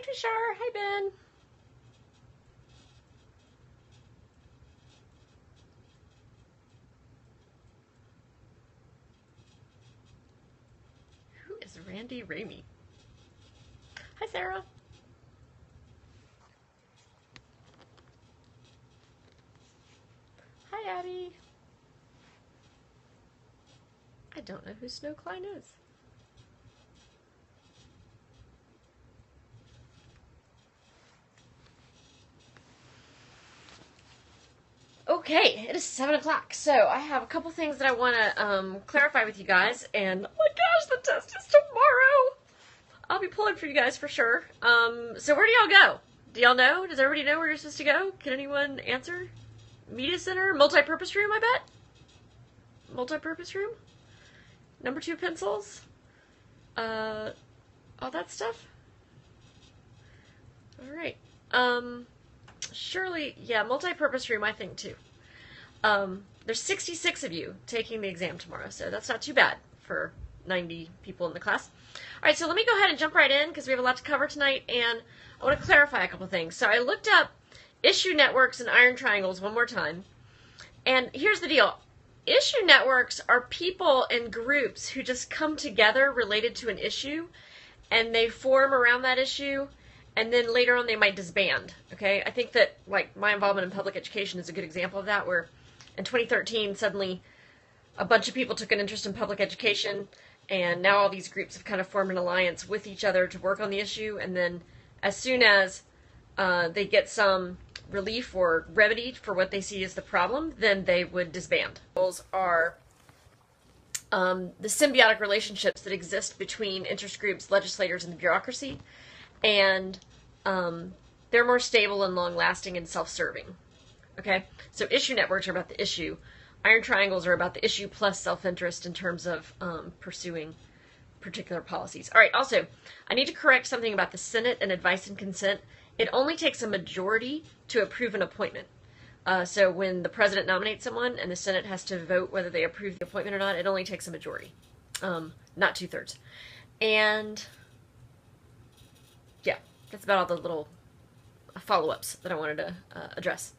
Trishar. Hi, Ben. Who is Randy Ramey? Hi, Sarah. Hi, Abby. I don't know who Snow Klein is. Okay, it is 7 o'clock, so I have a couple things that I want to clarify with you guys, and oh my gosh, the test is tomorrow! I'll be pulling for you guys for sure. So where do y'all go? Do y'all know? Does everybody know where you're supposed to go? Can anyone answer? Media center? Multi-purpose room, I bet? Multi-purpose room? Number 2 pencils? All that stuff? Alright. Surely, yeah, multi-purpose room, I think, too. There's 66 of you taking the exam tomorrow, so that's not too bad for 90 people in the class. All right, so let me go ahead and jump right in, because we have a lot to cover tonight, and I want to clarify a couple things. So I looked up issue networks and iron triangles one more time, and here's the deal. Issue networks are people and groups who just come together related to an issue, and they form around that issue, and then later on they might disband, okay? I think that, like, my involvement in public education is a good example of that, where in 2013, suddenly a bunch of people took an interest in public education, and now all these groups have kind of formed an alliance with each other to work on the issue, and then as soon as they get some relief or remedy for what they see as the problem, then they would disband. Those are the symbiotic relationships that exist between interest groups, legislators, and the bureaucracy, and they're more stable and long-lasting and self-serving. Okay, so issue networks are about the issue. Iron triangles are about the issue plus self-interest in terms of pursuing particular policies. All right, also, I need to correct something about the Senate and advice and consent. It only takes a majority to approve an appointment. So when the president nominates someone and the Senate has to vote whether they approve the appointment or not, it only takes a majority, not 2/3. And yeah, that's about all the little follow-ups that I wanted to address.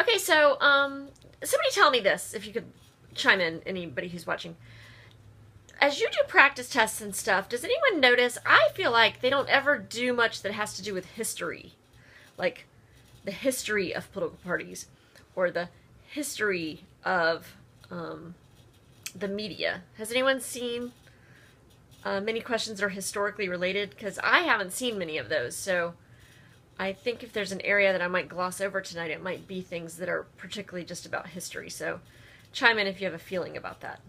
Okay, so somebody tell me this, if you could chime in, anybody who's watching. As you do practice tests and stuff, does anyone notice, I feel like they don't ever do much that has to do with history, like the history of political parties, or the history of the media. Has anyone seen many questions that are historically related? Because I haven't seen many of those, so I think if there's an area that I might gloss over tonight, it might be things that are particularly just about history. So chime in if you have a feeling about that.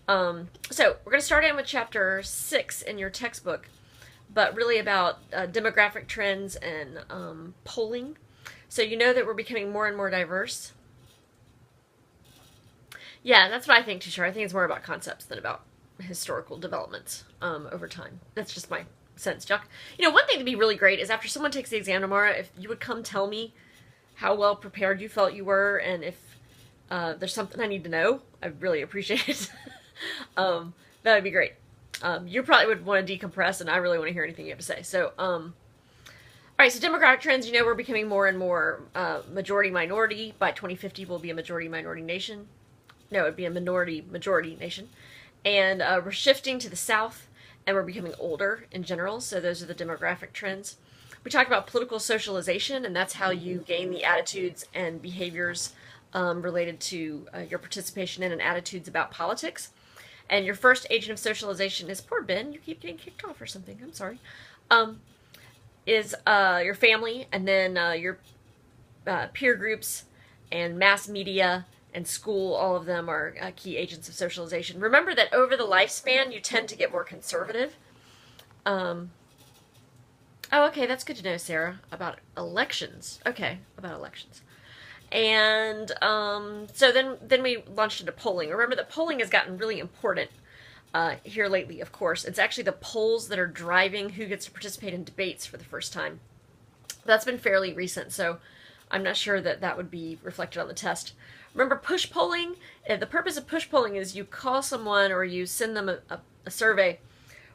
So we're going to start in with chapter 6 in your textbook, but really about demographic trends and polling. So you know that we're becoming more and more diverse. Yeah, that's what I think, Tushar. I think it's more about concepts than about historical developments over time. That's just my sense, Chuck. You know, one thing to be really great is after someone takes the exam tomorrow, if you would come tell me how well prepared you felt you were, and if there's something I need to know, I'd really appreciate it. That would be great. You probably would want to decompress, and I really want to hear anything you have to say. So, all right, so demographic trends, you know, we're becoming more and more majority-minority. By 2050, we'll be a majority-minority nation. No, it'd be a minority-majority nation. And we're shifting to the south, and we're becoming older in general, so those are the demographic trends. We talked about political socialization, and that's how you gain the attitudes and behaviors related to your participation in and attitudes about politics. And your first agent of socialization is, poor Ben, you keep getting kicked off or something, I'm sorry, is your family, and then your peer groups and mass media and school. All of them are key agents of socialization. Remember that over the lifespan, you tend to get more conservative. Oh, okay, that's good to know, Sarah, about elections. Okay, about elections. And so then we launched into polling. Remember that polling has gotten really important here lately, of course. It's actually the polls that are driving who gets to participate in debates for the first time. That's been fairly recent, so I'm not sure that that would be reflected on the test. Remember push polling? The purpose of push polling is you call someone or you send them a survey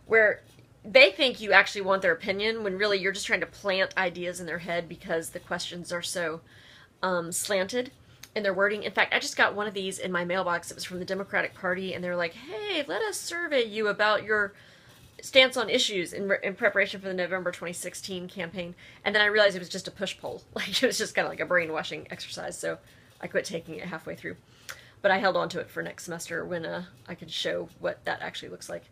where they think you actually want their opinion when really you're just trying to plant ideas in their head because the questions are so slanted in their wording. In fact, I just got one of these in my mailbox. It was from the Democratic Party, and they're like, hey, let us survey you about your stance on issues in preparation for the November 2016 campaign. And then I realized it was just a push poll. Like, it was just kind of like a brainwashing exercise, so I quit taking it halfway through. But I held on to it for next semester when I could show what that actually looks like.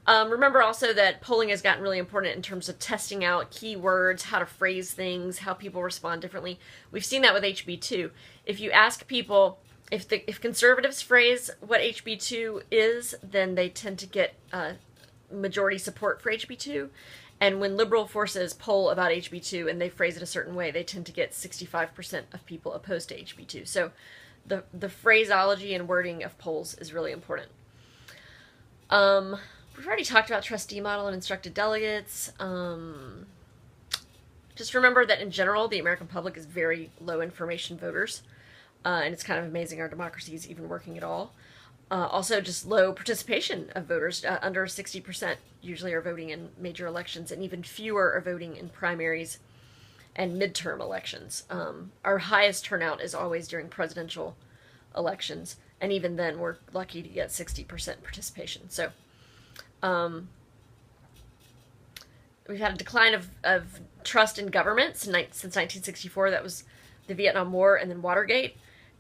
Remember also that polling has gotten really important in terms of testing out keywords, how to phrase things, how people respond differently. We've seen that with HB2. If you ask people, if conservatives phrase what HB2 is, then they tend to get majority support for HB2. And when liberal forces poll about HB2 and they phrase it a certain way, they tend to get 65% of people opposed to HB2. So the phraseology and wording of polls is really important. We've already talked about trustee model and instructed delegates. Just remember that in general, the American public is very low information voters. And it's kind of amazing our democracy is even working at all. Also, just low participation of voters. Under 60% usually are voting in major elections, and even fewer are voting in primaries and midterm elections. Our highest turnout is always during presidential elections, and even then we're lucky to get 60% participation. So we've had a decline of trust in government since 1964. That was the Vietnam War and then Watergate.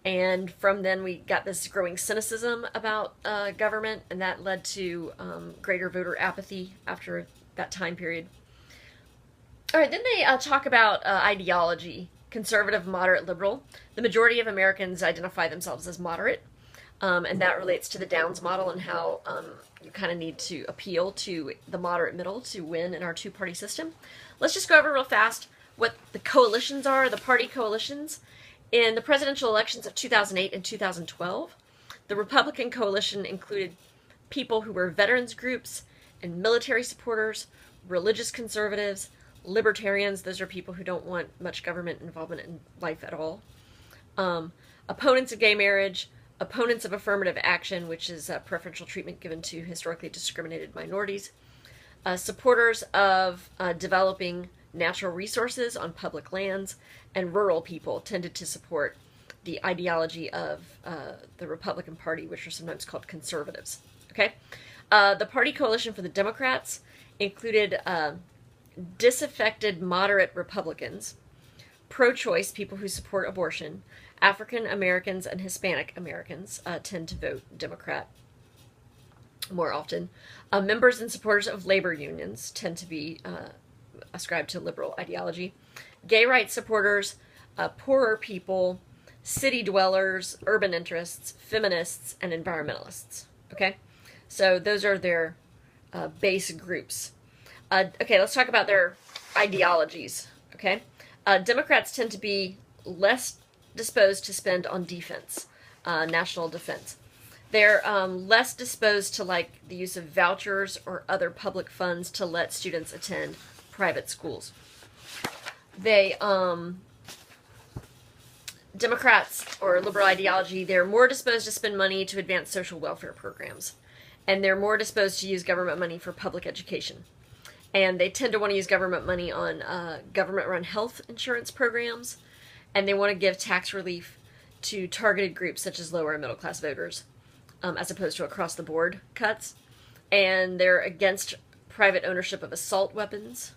And from then we got this growing cynicism about government, and that led to greater voter apathy after that time period. All right, then they talk about ideology, conservative, moderate, liberal. The majority of Americans identify themselves as moderate, and that relates to the Downs model and how you kind of need to appeal to the moderate middle to win in our two-party system. Let's just go over real fast what the coalitions are, the party coalitions. In the presidential elections of 2008 and 2012, the Republican coalition included people who were veterans groups and military supporters, religious conservatives, libertarians, those are people who don't want much government involvement in life at all, opponents of gay marriage, opponents of affirmative action, which is preferential treatment given to historically discriminated minorities, supporters of developing natural resources on public lands, and rural people tended to support the ideology of the Republican Party, which are sometimes called conservatives. Okay, the party coalition for the Democrats included disaffected moderate Republicans, pro-choice people who support abortion, African Americans and Hispanic Americans tend to vote Democrat more often. Members and supporters of labor unions tend to be ascribed to liberal ideology. Gay rights supporters, poorer people, city dwellers, urban interests, feminists, and environmentalists. Okay? So those are their base groups. Okay, let's talk about their ideologies. Okay? Democrats tend to be less disposed to spend on defense, national defense. They're less disposed to like the use of vouchers or other public funds to let students attend private schools. They, Democrats or liberal ideology, they're more disposed to spend money to advance social welfare programs. And they're more disposed to use government money for public education. And they tend to want to use government money on government-run health insurance programs. And they want to give tax relief to targeted groups such as lower and middle-class voters, as opposed to across-the-board cuts. And they're against private ownership of assault weapons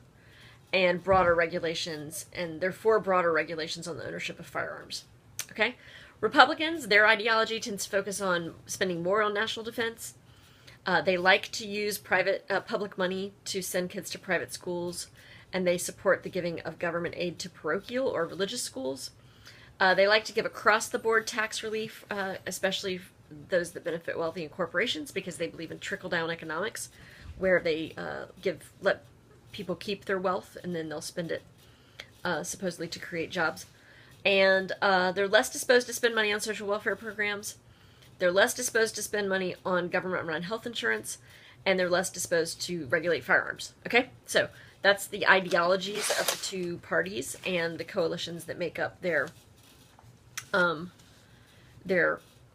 and broader regulations, and they're for broader regulations on the ownership of firearms. Okay? Republicans, their ideology tends to focus on spending more on national defense. They like to use public money to send kids to private schools, and they support the giving of government aid to parochial or religious schools. They like to give across-the-board tax relief, especially those that benefit wealthy and corporations, because they believe in trickle-down economics, where they let people keep their wealth and then they'll spend it supposedly to create jobs. And they're less disposed to spend money on social welfare programs. They're less disposed to spend money on government-run health insurance, and they're less disposed to regulate firearms. Okay? So that's the ideologies of the two parties and the coalitions that make up their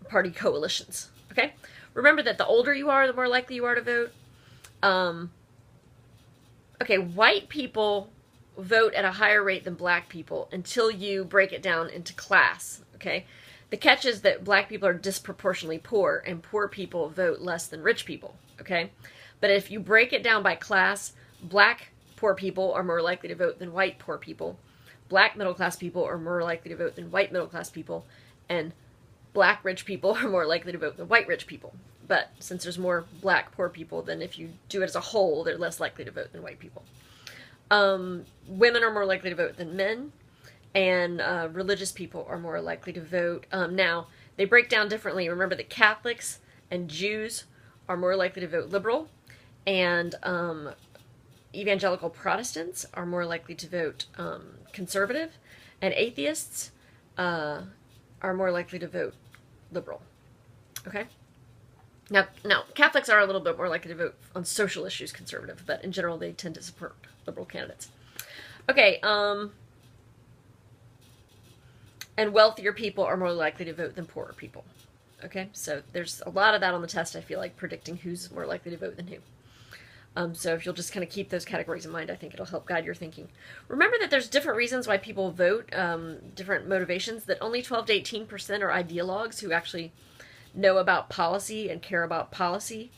party coalitions. Okay? Remember that the older you are, the more likely you are to vote. okay, white people vote at a higher rate than black people until you break it down into class, okay? The catch is that black people are disproportionately poor, and poor people vote less than rich people, okay? But if you break it down by class, black poor people are more likely to vote than white poor people. Black middle-class people are more likely to vote than white middle-class people, and black rich people are more likely to vote than white rich people. But since there's more black poor people, then if you do it as a whole, they're less likely to vote than white people. Women are more likely to vote than men, and religious people are more likely to vote. Now, they break down differently. Remember that Catholics and Jews are more likely to vote liberal, and evangelical Protestants are more likely to vote conservative, and atheists are more likely to vote liberal. Okay? Now, Catholics are a little bit more likely to vote on social issues conservative, but in general, they tend to support liberal candidates. Okay, and wealthier people are more likely to vote than poorer people. Okay, so there's a lot of that on the test, I feel like, predicting who's more likely to vote than who. So if you'll just kind of keep those categories in mind, I think it'll help guide your thinking. Remember that there's different reasons why people vote, different motivations, that only 12 to 18% are ideologues who actually know about policy and care about policy,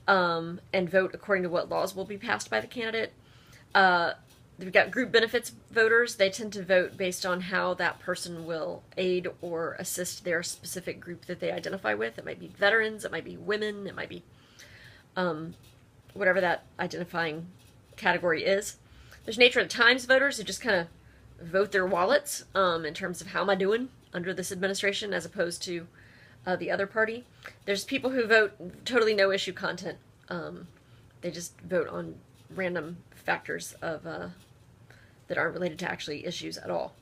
and vote according to what laws will be passed by the candidate. We've got group benefits voters. They tend to vote based on how that person will aid or assist their specific group that they identify with. It might be veterans, it might be women, it might be whatever that identifying category is. There's Nature of the Times voters who just kind of vote their wallets in terms of how am I doing under this administration as opposed to the other party. There's people who vote totally no issue content. They just vote on random factors of that aren't related to actually issues at all.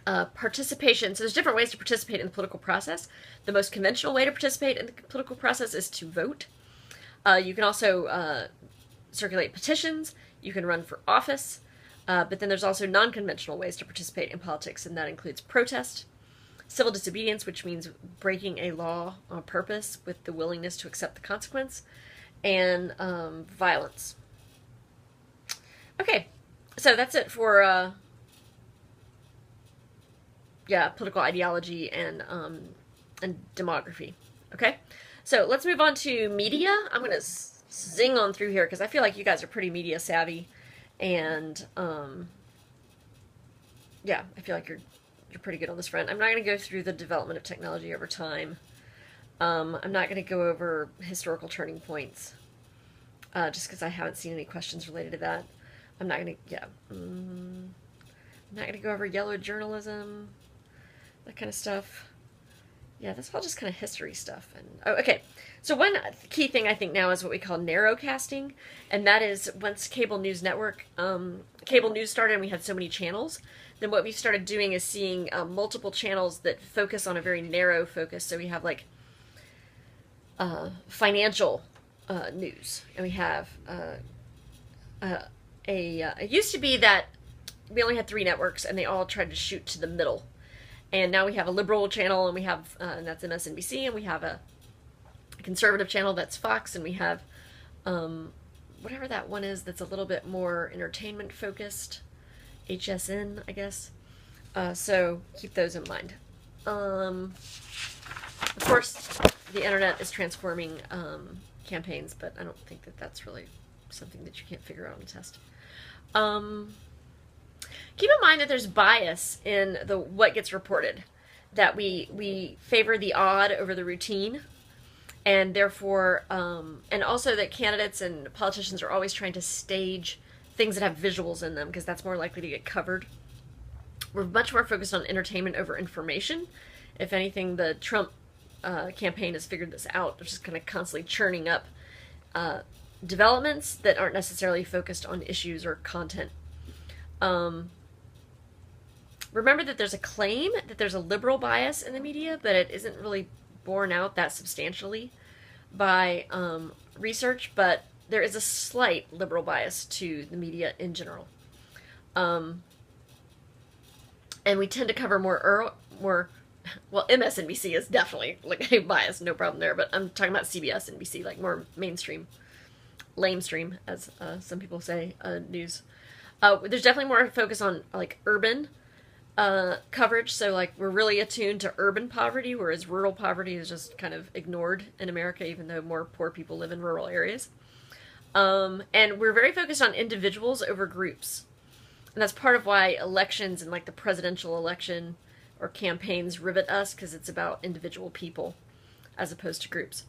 Participation. So there's different ways to participate in the political process. The most conventional way to participate in the political process is to vote. You can also circulate petitions. You can run for office. But then there's also non-conventional ways to participate in politics, and that includes protest, civil disobedience, which means breaking a law on purpose with the willingness to accept the consequence, and violence. Okay, so that's it for political ideology and demography. Okay, so let's move on to media. I'm gonna zing on through here because I feel like you guys are pretty media savvy, and I feel like you're pretty good on this front. I'm not gonna go through the development of technology over time. I'm not gonna go over historical turning points, just because I haven't seen any questions related to that. I'm not gonna go over yellow journalism, that kind of stuff. Yeah, that's all just kind of history stuff. And okay, so one key thing I think now is what we call narrowcasting, and that is once cable news started and we had so many channels, then what we started doing is seeing multiple channels that focus on a very narrow focus. So we have like financial news, and we have it used to be that we only had 3 networks and they all tried to shoot to the middle. And now we have a liberal channel, and we have, and that's MSNBC, and we have a conservative channel, that's Fox, and we have whatever that one is that's a little bit more entertainment focused, HSN, I guess. So keep those in mind. Of course, the internet is transforming campaigns, but I don't think that that's really something that you can't figure out on the test. Keep in mind that there's bias in what gets reported, that we favor the odd over the routine, and therefore, and also that candidates and politicians are always trying to stage things that have visuals in them because that's more likely to get covered. We're much more focused on entertainment over information. If anything, the Trump campaign has figured this out. They're just kind of constantly churning up developments that aren't necessarily focused on issues or content. Remember that there's a claim that there's a liberal bias in the media, but it isn't really borne out that substantially by research, but there is a slight liberal bias to the media in general. And we tend to cover more, well, MSNBC is definitely like a bias, no problem there, but I'm talking about CBS, NBC, like more mainstream lamestream, as some people say, news. There's definitely more focus on like urban coverage. So like we're really attuned to urban poverty, whereas rural poverty is just kind of ignored in America, even though more poor people live in rural areas. And we're very focused on individuals over groups. And that's part of why elections and like the presidential election or campaigns rivet us, because it's about individual people as opposed to groups.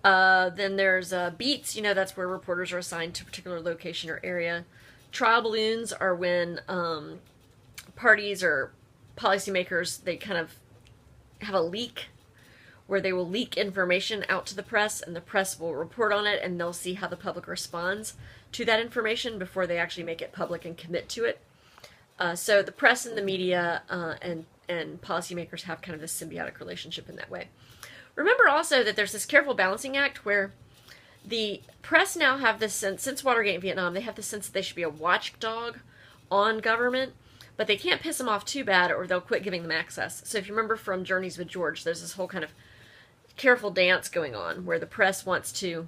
Then there's beats, that's where reporters are assigned to a particular location or area. Trial balloons are when parties or policymakers, they kind of have a leak where they will leak information out to the press, and the press will report on it, and they'll see how the public responds to that information before they actually make it public and commit to it. So the press and the media and policymakers have kind of this symbiotic relationship in that way. Remember also that there's this careful balancing act where the press now have this sense, since Watergate and Vietnam, they have the sense that they should be a watchdog on government, but they can't piss them off too bad or they'll quit giving them access. So if you remember from Journeys with George, there's this whole kind of careful dance going on where the press wants to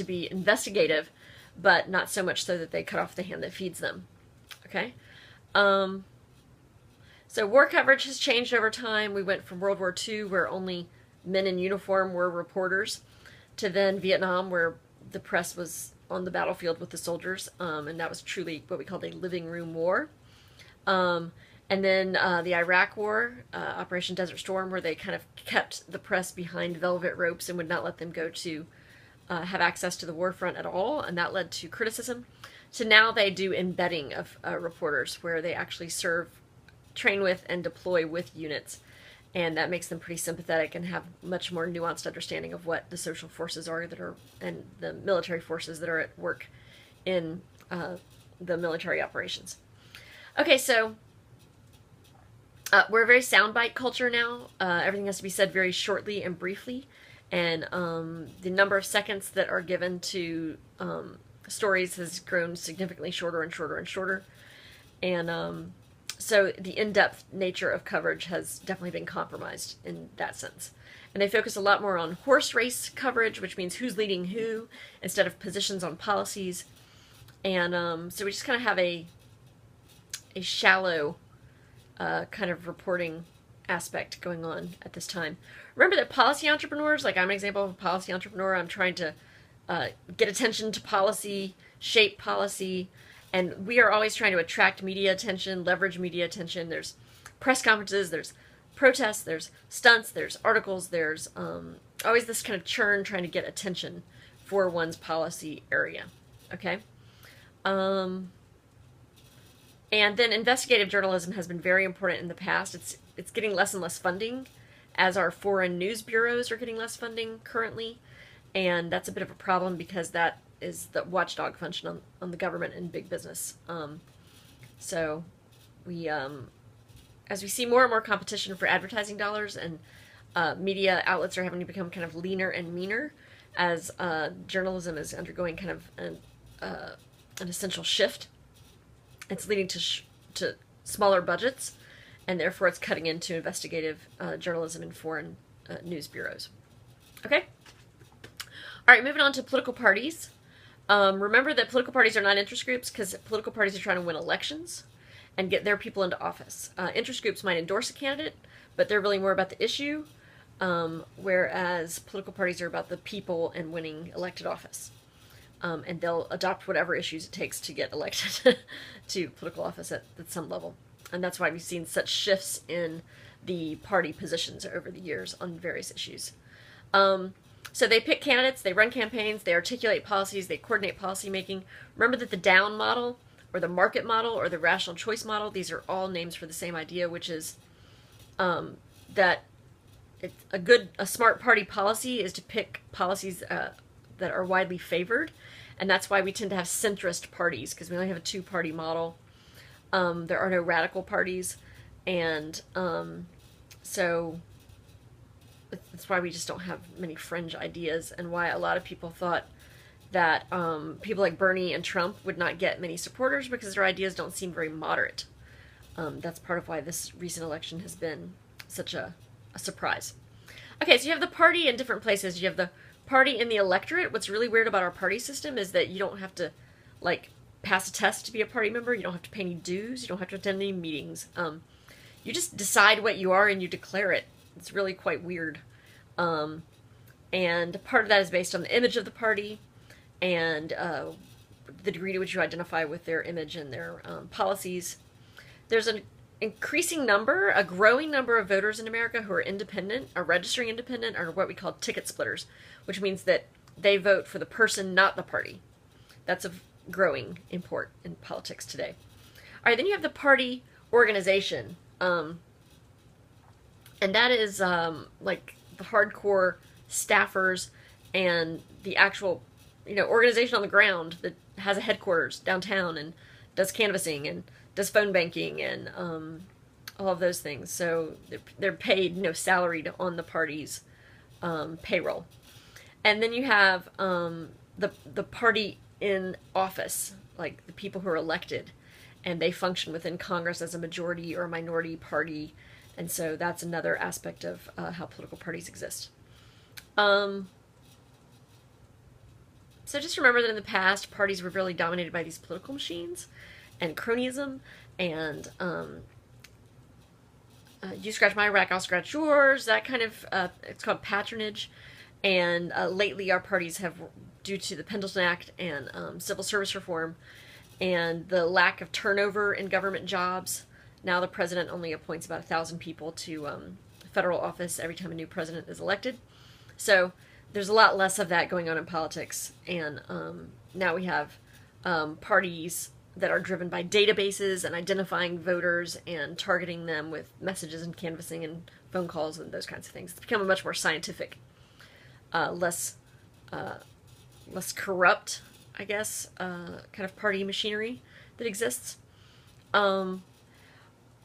be investigative, but not so much so that they cut off the hand that feeds them. Okay? So war coverage has changed over time. We went from World War II, where only men in uniform were reporters, to then Vietnam, where the press was on the battlefield with the soldiers, and that was truly what we called a living room war. And then the Iraq War, Operation Desert Storm, where they kind of kept the press behind velvet ropes and would not let them go to have access to the war front at all, and that led to criticism. So now they do embedding of reporters, where they actually train with and deploy with units, and that makes them pretty sympathetic and have much more nuanced understanding of what the social forces are that are, and the military forces that are at work in the military operations. Okay, so we're a very soundbite culture now. Everything has to be said very shortly and briefly, and the number of seconds that are given to stories has grown significantly shorter and shorter and shorter, and so the in-depth nature of coverage has definitely been compromised in that sense. And they focus a lot more on horse race coverage, which means who's leading who, instead of positions on policies. And so we just kind of have a shallow kind of reporting aspect going on at this time. Remember that policy entrepreneurs, like I'm an example of a policy entrepreneur, I'm trying to get attention to policy, shape policy, and we are always trying to attract media attention, leverage media attention. There's press conferences, there's protests, there's stunts, there's articles, there's always this kind of churn trying to get attention for one's policy area. Okay? And then investigative journalism has been very important in the past. It's getting less and less funding, as our foreign news bureaus are getting less funding currently. And that's a bit of a problem because that is the watchdog function on the government and big business. So we, as we see more and more competition for advertising dollars, and media outlets are having to become kind of leaner and meaner, as journalism is undergoing kind of an essential shift. It's leading to smaller budgets, and therefore it's cutting into investigative journalism in foreign news bureaus. Okay? All right, moving on to political parties. Remember that political parties are not interest groups, because political parties are trying to win elections and get their people into office. Interest groups might endorse a candidate, but they're really more about the issue, whereas political parties are about the people and winning elected office. And they'll adopt whatever issues it takes to get elected to political office at some level. And that's why we've seen such shifts in the party positions over the years on various issues. So they pick candidates, they run campaigns, they articulate policies, they coordinate policy making. Remember that the down model, or the market model, or the rational choice model, these are all names for the same idea, which is that a smart party policy is to pick policies that are widely favored. And that's why we tend to have centrist parties, because we only have a two-party model. There are no radical parties, and so that's why we just don't have many fringe ideas, and why a lot of people thought that people like Bernie and Trump would not get many supporters, because their ideas don't seem very moderate. That's part of why this recent election has been such a surprise. Okay, so you have the party in different places. You have the party in the electorate. What's really weird about our party system is that you don't have to, like, pass a test to be a party member. You don't have to pay any dues. You don't have to attend any meetings. You just decide what you are and you declare it. It's really quite weird. And part of that is based on the image of the party and the degree to which you identify with their image and their policies. There's an increasing number, a growing number of voters in America who are independent, are registering independent, are what we call ticket splitters, which means that they vote for the person, not the party. That's of growing import in politics today. All right, then you have the party organization. And that is like the hardcore staffers and the actual, organization on the ground that has a headquarters downtown and does canvassing and does phone banking and all of those things. So they're paid, salaried on the party's payroll. And then you have the party in office, like the people who are elected, and they function within Congress as a majority or a minority party. And so that's another aspect of how political parties exist. So just remember that in the past, parties were really dominated by these political machines and cronyism and you scratch my back, I'll scratch yours, that kind of, it's called patronage. And lately our parties have, due to the Pendleton Act and civil service reform and the lack of turnover in government jobs, now the president only appoints about 1,000 people to federal office every time a new president is elected. So there's a lot less of that going on in politics. And now we have parties that are driven by databases and identifying voters and targeting them with messages and canvassing and phone calls and those kinds of things. It's become a much more scientific, less corrupt, I guess, kind of party machinery that exists.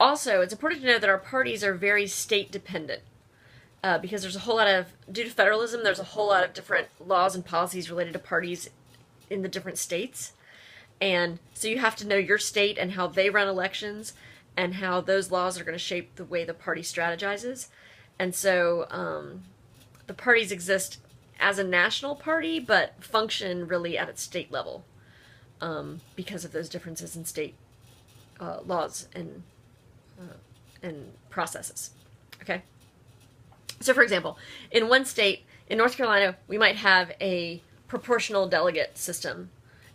Also, it's important to know that our parties are very state dependent because there's a whole lot of, due to federalism, there's a whole lot of different laws and policies related to parties in the different states. And so you have to know your state and how they run elections and how those laws are going to shape the way the party strategizes. And so the parties exist as a national party, but function really at its state level because of those differences in state laws and processes. Okay? So, for example, in one state, in North Carolina, we might have a proportional delegate system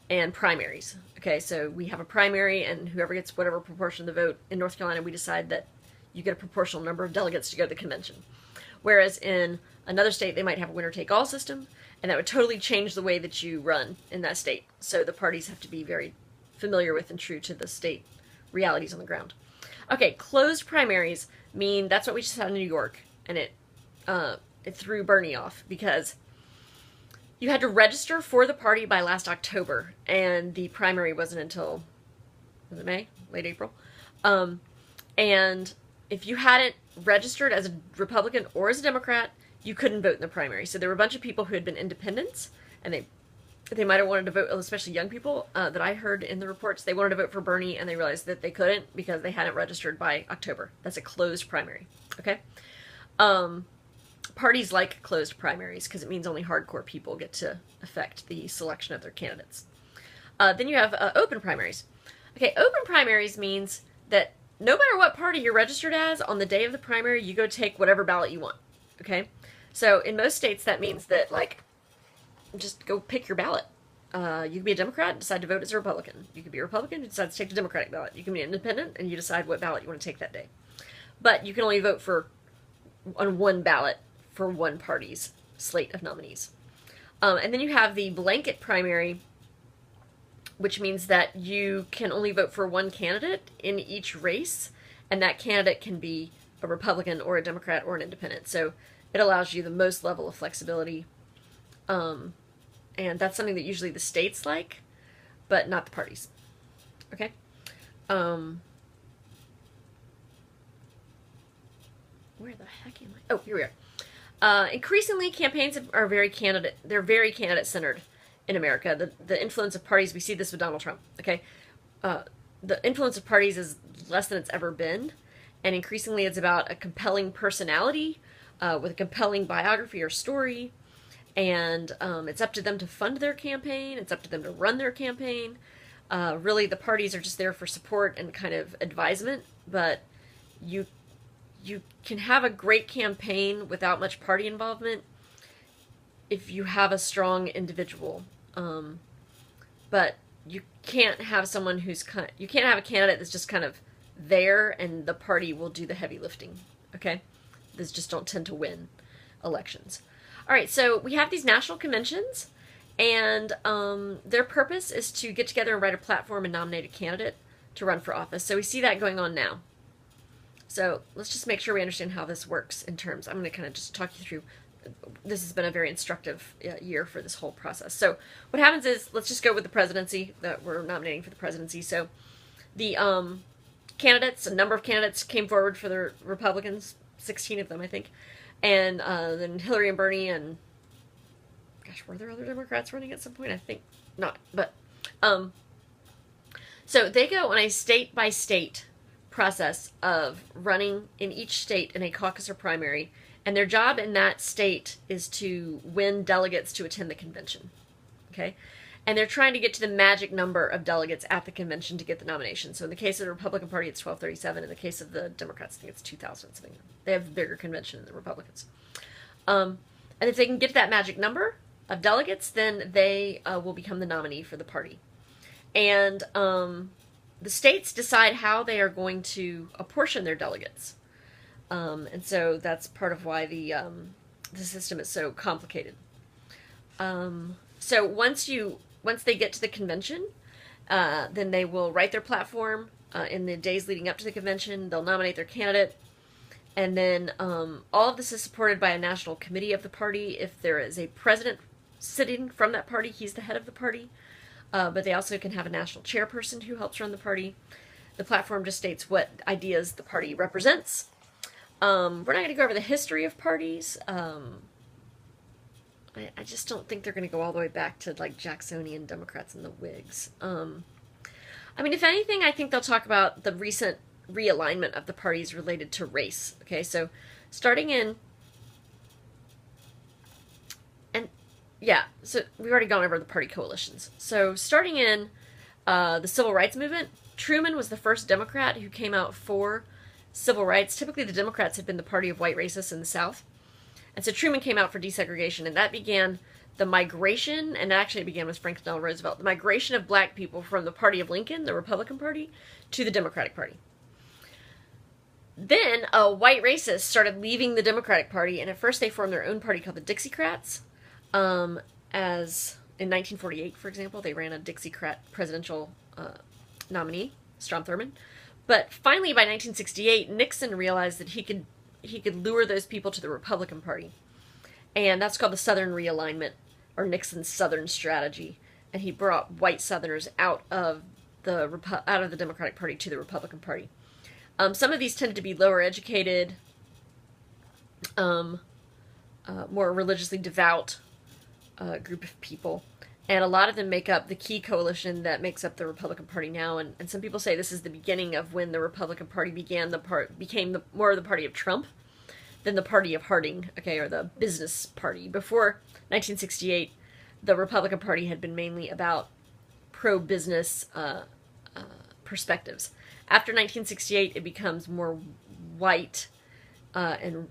and primaries. Okay, so we have a primary, and whoever gets whatever proportion of the vote in North Carolina, we decide that you get a proportional number of delegates to go to the convention. Whereas in another state, they might have a winner-take-all system, and that would totally change the way that you run in that state. So the parties have to be very familiar with and true to the state realities on the ground. Okay, closed primaries mean that's what we just had in New York, and it threw Bernie off because you had to register for the party by last October, and the primary wasn't until, was it May? Late April? And if you hadn't registered as a Republican or as a Democrat, you couldn't vote in the primary. So there were a bunch of people who had been independents, and they might have wanted to vote, especially young people that I heard in the reports. They wanted to vote for Bernie, and they realized that they couldn't because they hadn't registered by October. That's a closed primary. Okay? Parties like closed primaries because it means only hardcore people get to affect the selection of their candidates. Then you have open primaries. Okay, open primaries means that no matter what party you're registered as, on the day of the primary, you go take whatever ballot you want. Okay? So in most states, that means that, like, just go pick your ballot. You can be a Democrat and decide to vote as a Republican. You can be a Republican and decide to take the Democratic ballot. You can be an independent and you decide what ballot you want to take that day. But you can only vote on one ballot for one party's slate of nominees. And then you have the blanket primary, which means that you can only vote for one candidate in each race, and that candidate can be a Republican or a Democrat or an independent. So it allows you the most level of flexibility. And that's something that usually the states like, but not the parties. Okay? Where the heck am I? Oh, here we are. Increasingly, campaigns are very candidate-centered in America. The influence of parties, we see this with Donald Trump, okay? The influence of parties is less than it's ever been, and increasingly it's about a compelling personality with a compelling biography or story, And it's up to them to fund their campaign. It's up to them to run their campaign. Really, the parties are just there for support and kind of advisement. But you can have a great campaign without much party involvement if you have a strong individual. But you can't have someone who's you can't have a candidate that's just kind of there and the party will do the heavy lifting. Okay, these just don't tend to win elections. All right, so we have these national conventions, and their purpose is to get together and write a platform and nominate a candidate to run for office. So we see that going on now. So let's just make sure we understand how this works in terms. I'm going to kind of just talk you through. This has been a very instructive year for this whole process. So what happens is, let's just go with the presidency that we're nominating for the presidency. So the candidates, a number of candidates came forward for the Republicans, 16 of them, I think. And then Hillary and Bernie and, gosh, were there other Democrats running at some point? I think not. But, so they go on a state-by-state process of running in each state in a caucus or primary. And their job in that state is to win delegates to attend the convention. Okay? And they're trying to get to the magic number of delegates at the convention to get the nomination. So in the case of the Republican Party, it's 1237. In the case of the Democrats, I think it's 2000 something. They have a bigger convention than the Republicans. And if they can get to that magic number of delegates, then they will become the nominee for the party. And the states decide how they are going to apportion their delegates. And so that's part of why the system is so complicated. So once they get to the convention, then they will write their platform. In the days leading up to the convention, they'll nominate their candidate. And then all of this is supported by a national committee of the party. If there is a president sitting from that party, he's the head of the party. But they also can have a national chairperson who helps run the party. The platform just states what ideas the party represents. We're not going to go over the history of parties. I just don't think they're going to go all the way back to like Jacksonian Democrats and the Whigs. I mean, if anything, I think they'll talk about the recent realignment of the parties related to race. Okay, so starting in, and yeah, so we've already gone over the party coalitions. So starting in the Civil Rights Movement, Truman was the first Democrat who came out for civil rights. Typically, the Democrats had been the party of white racists in the South. And so Truman came out for desegregation, and that began the migration, and actually it began with Franklin Delano Roosevelt, the migration of black people from the party of Lincoln, the Republican Party, to the Democratic Party. Then white racists started leaving the Democratic Party, and at first they formed their own party called the Dixiecrats. As in 1948, for example, they ran a Dixiecrat presidential nominee, Strom Thurmond. But finally, by 1968, Nixon realized that he could lure those people to the Republican Party. And that's called the Southern Realignment, or Nixon's Southern Strategy. And he brought white Southerners out of the Democratic Party to the Republican Party. Some of these tended to be lower educated, more religiously devout group of people. And a lot of them make up the key coalition that makes up the Republican Party now. And some people say this is the beginning of when the Republican Party became more of the party of Trump than the party of Harding, okay, or the business party. Before 1968, the Republican Party had been mainly about pro-business perspectives. After 1968, it becomes more white and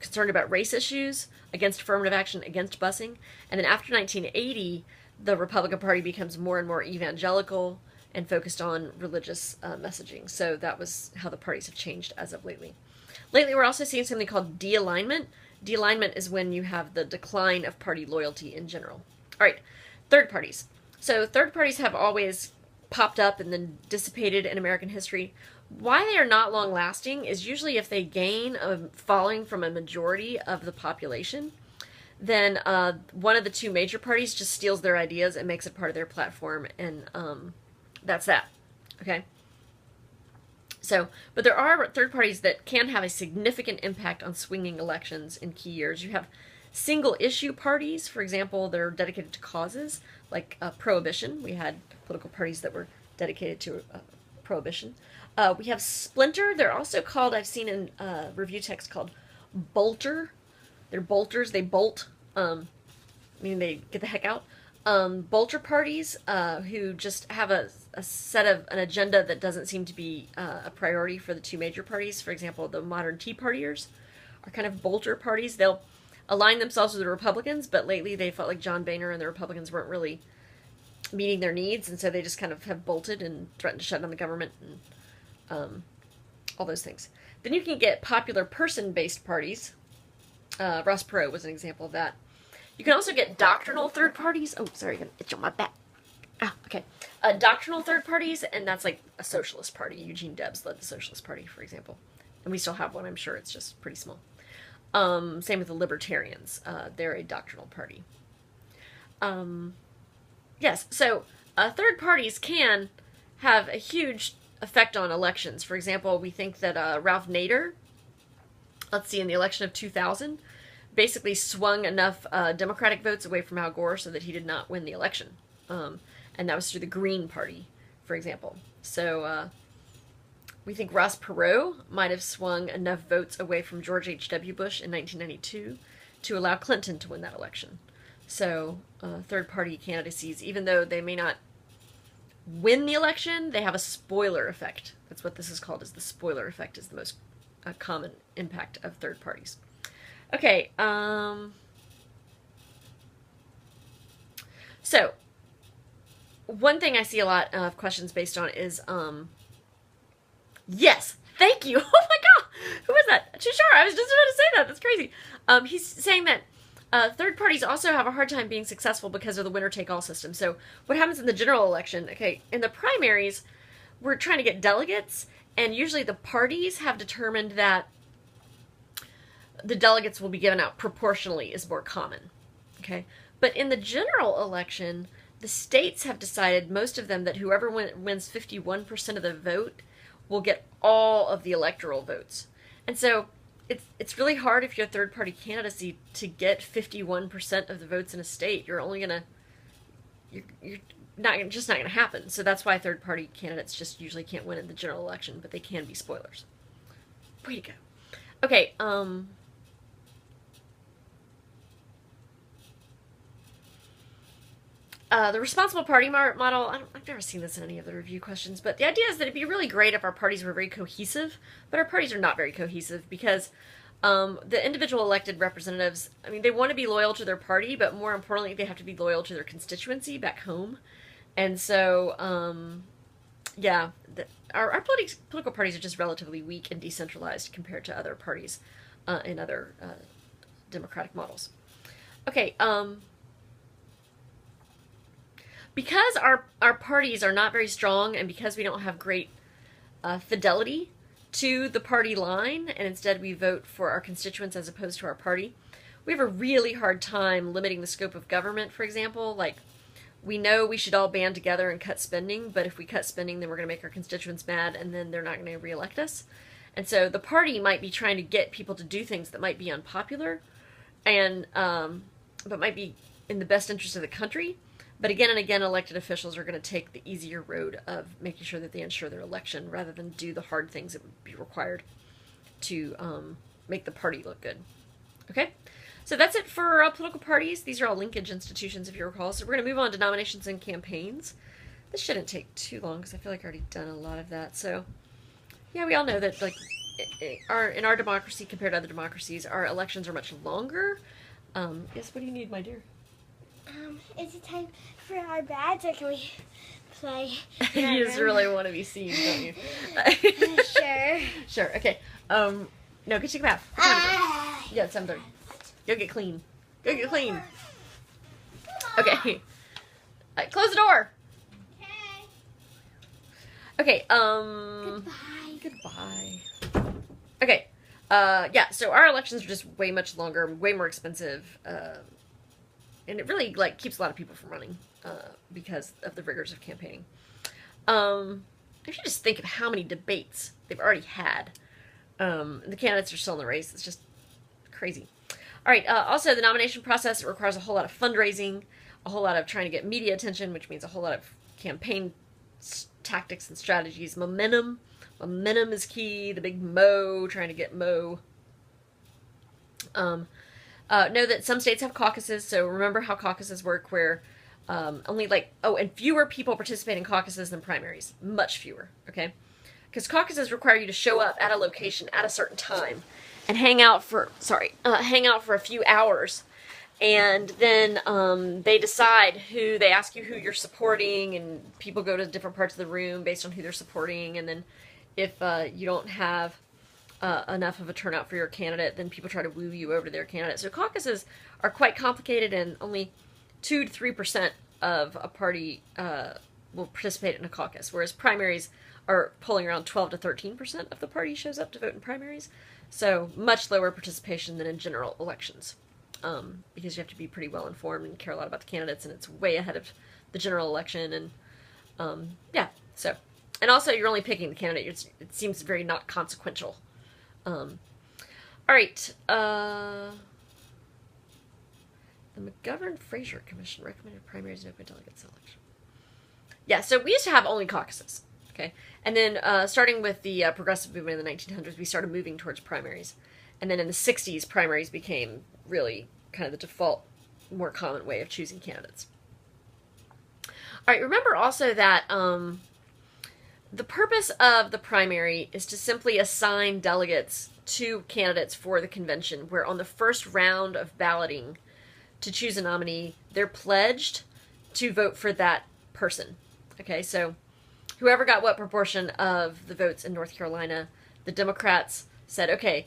concerned about race issues, against affirmative action, against busing. And then after 1980, the Republican Party becomes more and more evangelical and focused on religious messaging. So that was how the parties have changed as of lately. Lately, we're also seeing something called de-alignment. De-alignment is when you have the decline of party loyalty in general. All right, third parties. So third parties have always popped up and then dissipated in American history. Why they are not long-lasting is usually if they gain a following from a majority of the population, then one of the two major parties just steals their ideas and makes it part of their platform, and that's that. Okay? So, but there are third parties that can have a significant impact on swinging elections in key years. You have single-issue parties, for example, that are dedicated to causes, like prohibition. We had political parties that were dedicated to prohibition. We have splinter. They're also called, I've seen in review text called bolter They're bolters. They bolt. Meaning they get the heck out. Bolter parties who just have a set of an agenda that doesn't seem to be a priority for the two major parties. For example, the modern Tea Partiers are kind of bolter parties. They'll align themselves with the Republicans, but lately they felt like John Boehner and the Republicans weren't really meeting their needs, and so they just kind of have bolted and threatened to shut down the government and all those things. Then you can get popular person-based parties. Ross Perot was an example of that. You can also get doctrinal third parties. Oh, sorry, I'm gonna itch on my back. Ah, okay. Doctrinal third parties, and that's like a socialist party. Eugene Debs led the Socialist Party, for example. And we still have one, I'm sure. It's just pretty small. Same with the Libertarians. They're a doctrinal party. Yes, so third parties can have a huge effect on elections. For example, we think that Ralph Nader, let's see, in the election of 2000, basically swung enough Democratic votes away from Al Gore so that he did not win the election. And that was through the Green Party, for example. So we think Ross Perot might have swung enough votes away from George H.W. Bush in 1992 to allow Clinton to win that election. So third-party candidacies, even though they may not win the election, they have a spoiler effect. That's what this is called, is the spoiler effect is the most common impact of third parties. Okay, so one thing I see a lot of questions based on is, yes, thank you. Oh my God, who was that? Sure, I was just about to say that. That's crazy. He's saying that third parties also have a hard time being successful because of the winner-take-all system. So what happens in the general election? Okay, in the primaries, we're trying to get delegates, and usually the parties have determined that the delegates will be given out proportionally is more common. Okay, but in the general election, the states have decided, most of them, that whoever wins 51% of the vote will get all of the electoral votes. And so it's really hard if you're a third-party candidacy to get 51% of the votes in a state. You're only gonna, you're not just not gonna happen. So that's why third-party candidates just usually can't win in the general election, but they can be spoilers. Way to go. Okay. The responsible party model, I've never seen this in any of the review questions, but the idea is that it'd be really great if our parties were very cohesive, but our parties are not very cohesive because the individual elected representatives, I mean, they want to be loyal to their party, but more importantly, they have to be loyal to their constituency back home. And so, yeah, our political parties are just relatively weak and decentralized compared to other parties in other democratic models. Okay, because our parties are not very strong, and because we don't have great fidelity to the party line, and instead we vote for our constituents as opposed to our party, we have a really hard time limiting the scope of government, for example. Like, we know we should all band together and cut spending, but if we cut spending, then we're going to make our constituents mad, and then they're not going to reelect us. And so the party might be trying to get people to do things that might be unpopular, and but might be in the best interest of the country. But again and again, elected officials are going to take the easier road of making sure that they ensure their election rather than do the hard things that would be required to make the party look good. Okay? So that's it for political parties. These are all linkage institutions, if you recall. So we're going to move on to nominations and campaigns. This shouldn't take too long because I feel like I've already done a lot of that. So, yeah, we all know that like in our democracy compared to other democracies, our elections are much longer. Yes, what do you need, my dear? Is it time for our badge, or can we play? You just really want to be seen, don't you? Sure. Sure. Okay. No, go take a bath. Yeah, it's 7:30. Go get clean. Go get clean. Okay. Close the door. Okay. Goodbye. Okay. Yeah. So our elections are just way much longer, way more expensive. And it really, like, keeps a lot of people from running because of the rigors of campaigning. If you just think of how many debates they've already had, the candidates are still in the race, it's just crazy. All right, also the nomination process, it requires a whole lot of fundraising, a whole lot of trying to get media attention, which means a whole lot of campaign tactics and strategies. Momentum is key, the big mo, trying to get mo. Know that some states have caucuses, so remember how caucuses work, where only and fewer people participate in caucuses than primaries. Much fewer, okay? Because caucuses require you to show up at a location at a certain time and hang out for a few hours. And then they decide they ask you who you're supporting, and people go to different parts of the room based on who they're supporting. And then if you don't have enough of a turnout for your candidate, then people try to woo you over to their candidate. So caucuses are quite complicated, and only 2 to 3% of a party will participate in a caucus, whereas primaries are polling around 12 to 13% of the party shows up to vote in primaries. So much lower participation than in general elections, because you have to be pretty well informed and care a lot about the candidates, and it's way ahead of the general election. And and also you're only picking the candidate. It seems very not consequential. All right. The Mcgovern-Fraser Commission recommended primaries and open delegate selection. Yeah, so we used to have only caucuses, okay? And then starting with the progressive movement in the 1900s, we started moving towards primaries. And then in the 60s, primaries became really kind of the default, more common way of choosing candidates. All right, remember also that the purpose of the primary is to simply assign delegates to candidates for the convention, where on the first round of balloting to choose a nominee, they're pledged to vote for that person. Okay, so whoever got what proportion of the votes in North Carolina, the Democrats said, okay,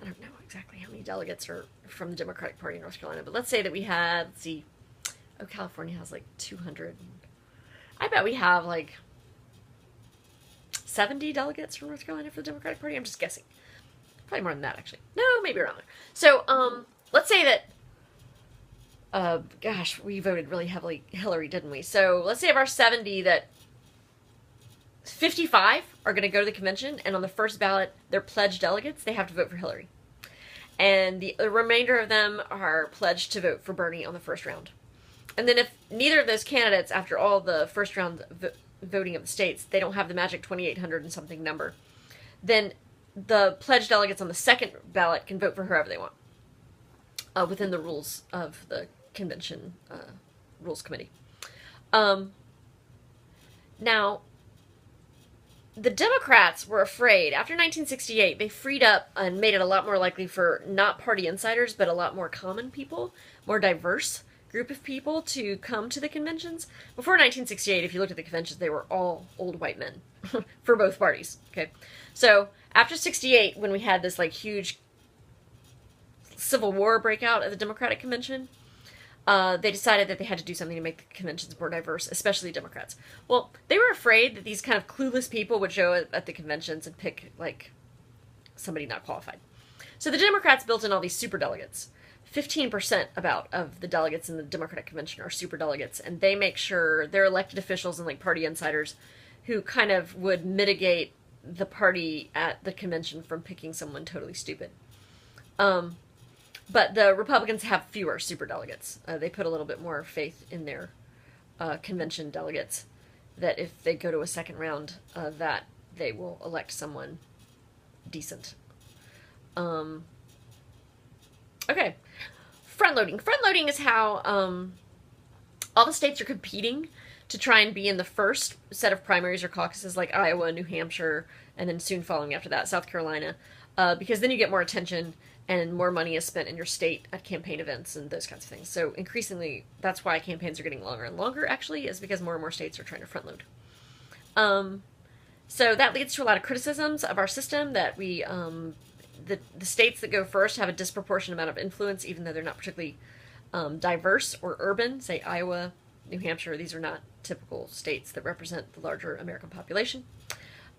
I don't know exactly how many delegates are from the Democratic Party in North Carolina, but let's say that we had, California has 200. I bet we have 70 delegates from North Carolina for the Democratic Party. I'm just guessing. Probably more than that, actually. No, maybe around there. So, let's say that, we voted really heavily Hillary, didn't we? So, let's say of our 70 that 55 are going to go to the convention, and on the first ballot, they're pledged delegates. They have to vote for Hillary. And the remainder of them are pledged to vote for Bernie on the first round. And then if neither of those candidates, after all the first round voting of the states, they don't have the magic 2,800 and something number, then the pledged delegates on the second ballot can vote for whoever they want within the rules of the convention rules committee. Now, the Democrats were afraid. After 1968, they freed up and made it a lot more likely for not party insiders, but a lot more common people, more diverse group of people to come to the conventions. Before 1968, if you looked at the conventions, they were all old white men for both parties. Okay, so after 68, when we had this huge civil war breakout at the Democratic Convention, they decided that they had to do something to make the conventions more diverse, especially Democrats. Well, they were afraid that these kind of clueless people would show up at the conventions and pick somebody not qualified. So the Democrats built in all these superdelegates. 15% of the delegates in the Democratic Convention are superdelegates, and they make sure they're elected officials and party insiders who kind of would mitigate the party at the convention from picking someone totally stupid. But the Republicans have fewer superdelegates. They put a little bit more faith in their convention delegates, that if they go to a second round, that they will elect someone decent. Okay. Front-loading. Front-loading is how all the states are competing to try and be in the first set of primaries or caucuses, like Iowa, New Hampshire, and then soon following after that, South Carolina, because then you get more attention and more money is spent in your state at campaign events and those kinds of things. So increasingly, that's why campaigns are getting longer and longer, actually, is because more and more states are trying to front-load. So that leads to a lot of criticisms of our system, that we... The states that go first have a disproportionate amount of influence, even though they're not particularly diverse or urban. Say Iowa, New Hampshire, these are not typical states that represent the larger American population.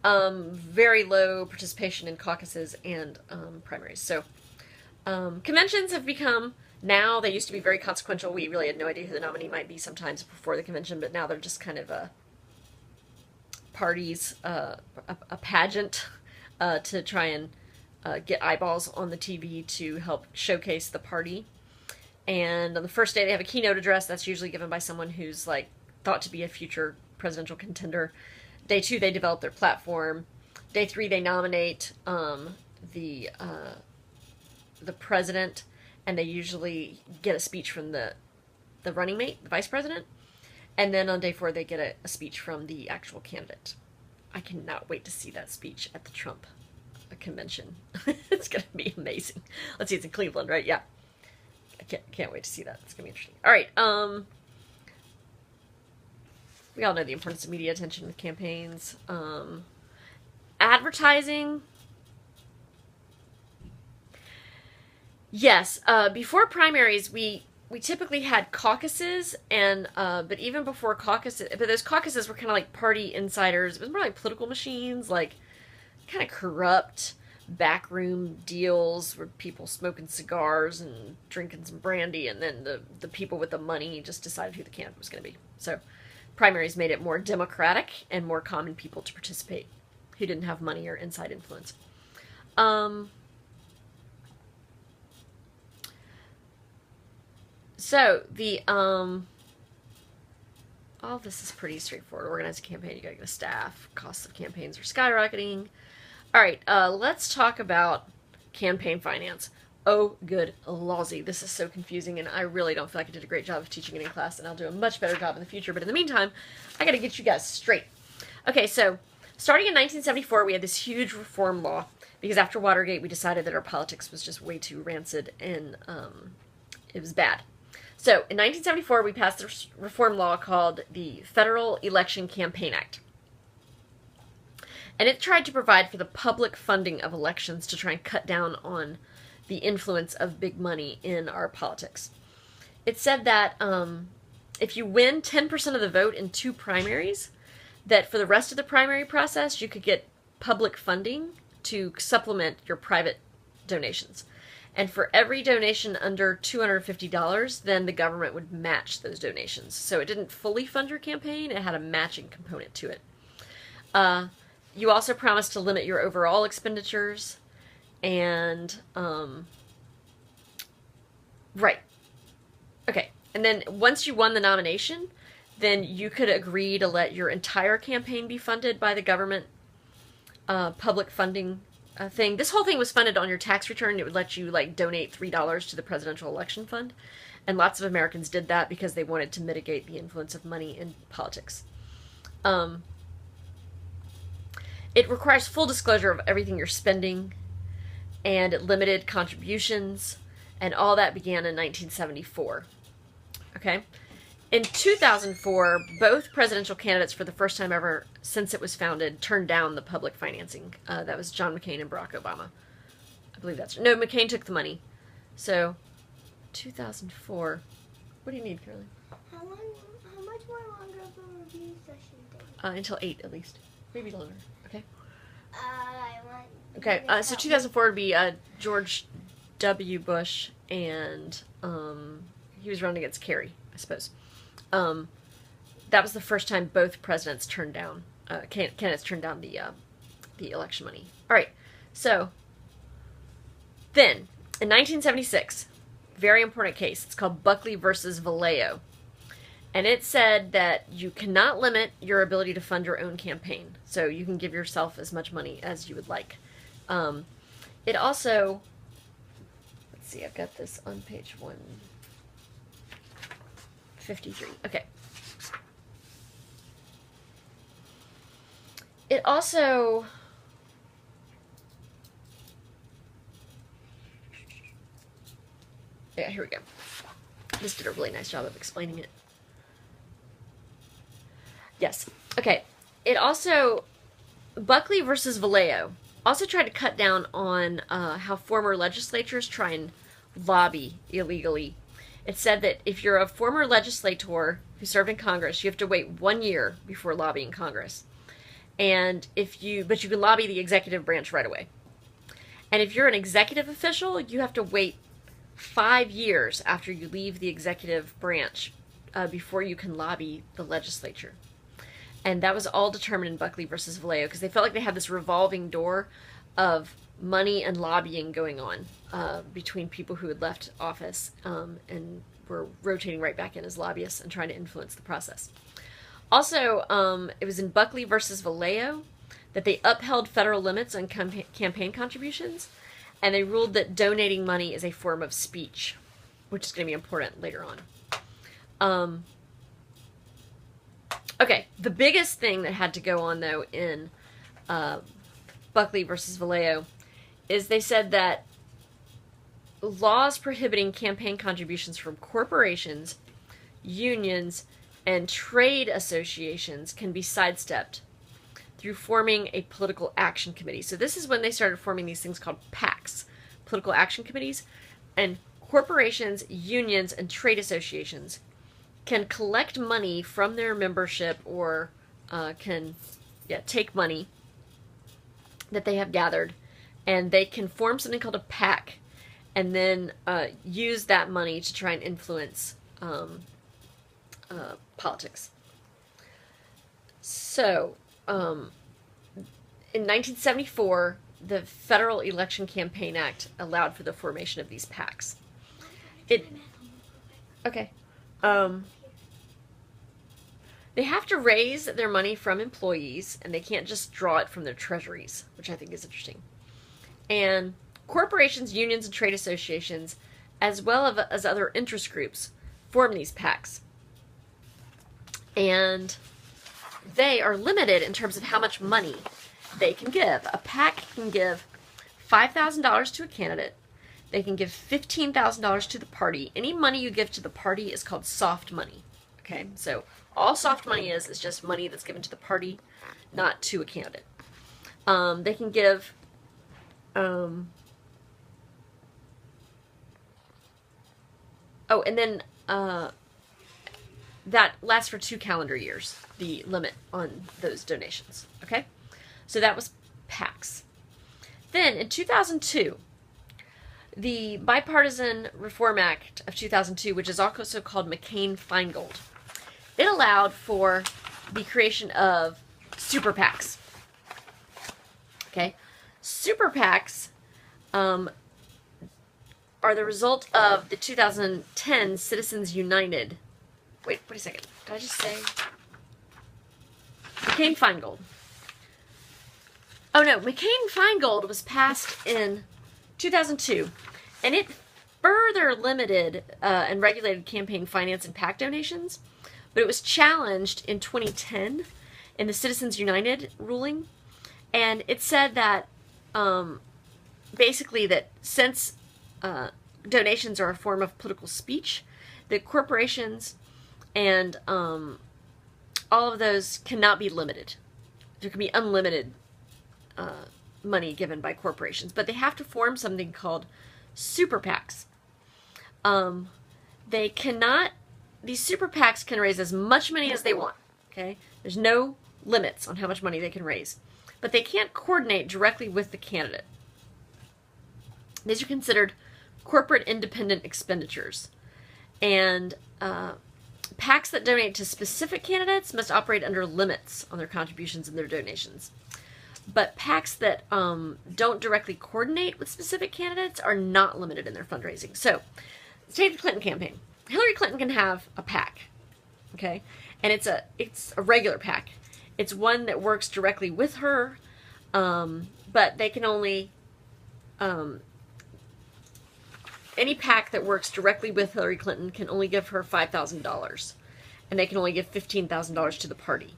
Very low participation in caucuses and primaries. So conventions have become, now they used to be very consequential. We really had no idea who the nominee might be sometimes before the convention, but now they're just kind of parties, a pageant to try and get eyeballs on the TV to help showcase the party. And on the first day, they have a keynote address that's usually given by someone who's thought to be a future presidential contender. Day 2, they develop their platform. Day 3, they nominate the president. and they usually get a speech from the running mate, the vice president, and then on day 4 they get a speech from the actual candidate. I cannot wait to see that speech at the Trump convention. It's going to be amazing. Let's see, it's in Cleveland, right? Yeah. I can't wait to see that. It's going to be interesting. All right. We all know the importance of media attention with campaigns. Advertising. Yes. Before primaries, we typically had caucuses, and but even before caucuses, but those caucuses were kind of like party insiders. It was more like political machines, like kind of corrupt backroom deals where people smoking cigars and drinking some brandy, and then the people with the money just decided who the candidate was going to be. So primaries made it more democratic and more common people to participate who didn't have money or inside influence. So the all this is pretty straightforward. Organize a campaign, you gotta get a staff. Costs of campaigns are skyrocketing. All right, let's talk about campaign finance. Oh, good lawsy. This is so confusing, and I really don't feel like I did a great job of teaching it in class, and I'll do a much better job in the future. But in the meantime, I got to get you guys straight. Okay, so starting in 1974, we had this huge reform law, because after Watergate, we decided that our politics was just way too rancid, and it was bad. So in 1974, we passed this reform law called the Federal Election Campaign Act. And it tried to provide for the public funding of elections to try and cut down on the influence of big money in our politics. It said that if you win 10% of the vote in 2 primaries, that for the rest of the primary process, you could get public funding to supplement your private donations. And for every donation under $250, then the government would match those donations. So it didn't fully fund your campaign, it had a matching component to it. You also promised to limit your overall expenditures, and, right. Okay, and then once you won the nomination, then you could agree to let your entire campaign be funded by the government public funding thing. This whole thing was funded on your tax return. It would let you, like, donate $3 to the presidential election fund, and lots of Americans did that because they wanted to mitigate the influence of money in politics. It requires full disclosure of everything you're spending, and it limited contributions, and all that began in 1974. Okay? In 2004, both presidential candidates, for the first time ever since it was founded, turned down the public financing. That was John McCain and Barack Obama. I believe that's... No, McCain took the money. So, 2004. What do you need, Caroline? How much more longer of a review session do until 8, at least. Maybe longer. Okay? I want... Okay, so 2004 would be George W. Bush, and he was running against Kerry, I suppose. That was the first time both presidents turned down, candidates turned down the election money. All right, so then, in 1976, very important case. It's called Buckley versus Valeo. And it said that you cannot limit your ability to fund your own campaign. So you can give yourself as much money as you would like. It also, let's see, I've got this on page 153. Okay. It also, yeah, here we go. This did a really nice job of explaining it. Yes. Okay. It also, Buckley versus Valeo also tried to cut down on how former legislatures try and lobby illegally. It said that if you're a former legislator who served in Congress, you have to wait 1 year before lobbying Congress. And but you can lobby the executive branch right away. And if you're an executive official, you have to wait 5 years after you leave the executive branch before you can lobby the legislature. And that was all determined in Buckley versus Valeo because they felt like they had this revolving door of money and lobbying going on between people who had left office and were rotating right back in as lobbyists and trying to influence the process. Also, it was in Buckley versus Valeo that they upheld federal limits on campaign contributions, And they ruled that donating money is a form of speech, which is going to be important later on. Okay, the biggest thing that had to go on, though, in Buckley versus Valeo is they said that laws prohibiting campaign contributions from corporations, unions, and trade associations can be sidestepped through forming a political action committee. So this is when they started forming these things called PACs, political action committees, and corporations, unions, and trade associations can collect money from their membership or can take money that they have gathered, and they can form something called a PAC and then use that money to try and influence politics. So, in 1974, the Federal Election Campaign Act allowed for the formation of these PACs. Okay. They have to raise their money from employees, and they can't just draw it from their treasuries, which I think is interesting. And corporations, unions, and trade associations, as well as other interest groups, form these PACs. And they are limited in terms of how much money they can give. A PAC can give $5,000 to a candidate. They can give $15,000 to the party. Any money you give to the party is called soft money. Okay, so all soft money is just money that's given to the party, not to a candidate. They can give and then that lasts for 2 calendar years, the limit on those donations. Okay, so that was PACs. Then in 2002, the Bipartisan Reform Act of 2002, which is also called McCain-Feingold, it allowed for the creation of super PACs. Okay, super PACs are the result of the 2010 Citizens United. Wait a second. Did I just say McCain-Feingold? Oh no, McCain-Feingold was passed in 2002, and it further limited and regulated campaign finance and PAC donations, but it was challenged in 2010 in the Citizens United ruling, and it said that basically that since donations are a form of political speech, that corporations and all of those cannot be limited. There can be unlimited money given by corporations, but they have to form something called super PACs. These super PACs can raise as much money as they want, okay? There's no limits on how much money they can raise, but they can't coordinate directly with the candidate. These are considered corporate independent expenditures, and PACs that donate to specific candidates must operate under limits on their contributions and their donations. But PACs that don't directly coordinate with specific candidates are not limited in their fundraising. So, take the Clinton campaign. Hillary Clinton can have a PAC, okay? And it's a regular PAC. It's one that works directly with her, but they can only... any PAC that works directly with Hillary Clinton can only give her $5,000, and they can only give $15,000 to the party.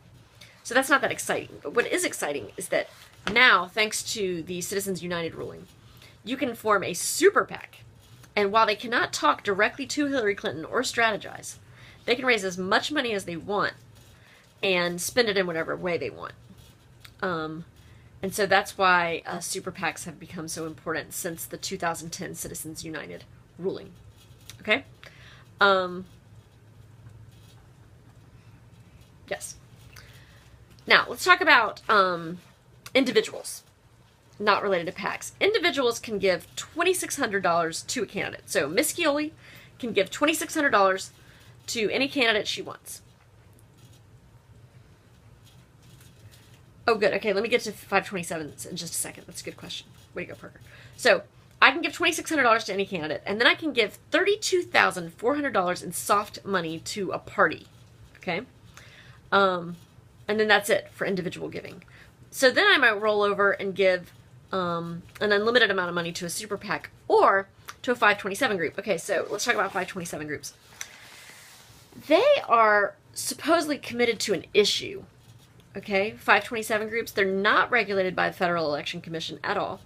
So that's not that exciting. But what is exciting is that now, thanks to the Citizens United ruling, you can form a super PAC. And while they cannot talk directly to Hillary Clinton or strategize, they can raise as much money as they want and spend it in whatever way they want. And so that's why super PACs have become so important since the 2010 Citizens United ruling. Okay? Yes. Now, let's talk about individuals, not related to PACs. Individuals can give $2,600 to a candidate. So Miss Scioli can give $2,600 to any candidate she wants. Oh, good. Okay, let me get to 527 in just a second. That's a good question. Way to go, Parker. So I can give $2,600 to any candidate, and then I can give $32,400 in soft money to a party. Okay? And then that's it for individual giving. So then I might roll over and give an unlimited amount of money to a super PAC or to a 527 group. Okay, so let's talk about 527 groups. They are supposedly committed to an issue. Okay, 527 groups, they're not regulated by the Federal Election Commission at all.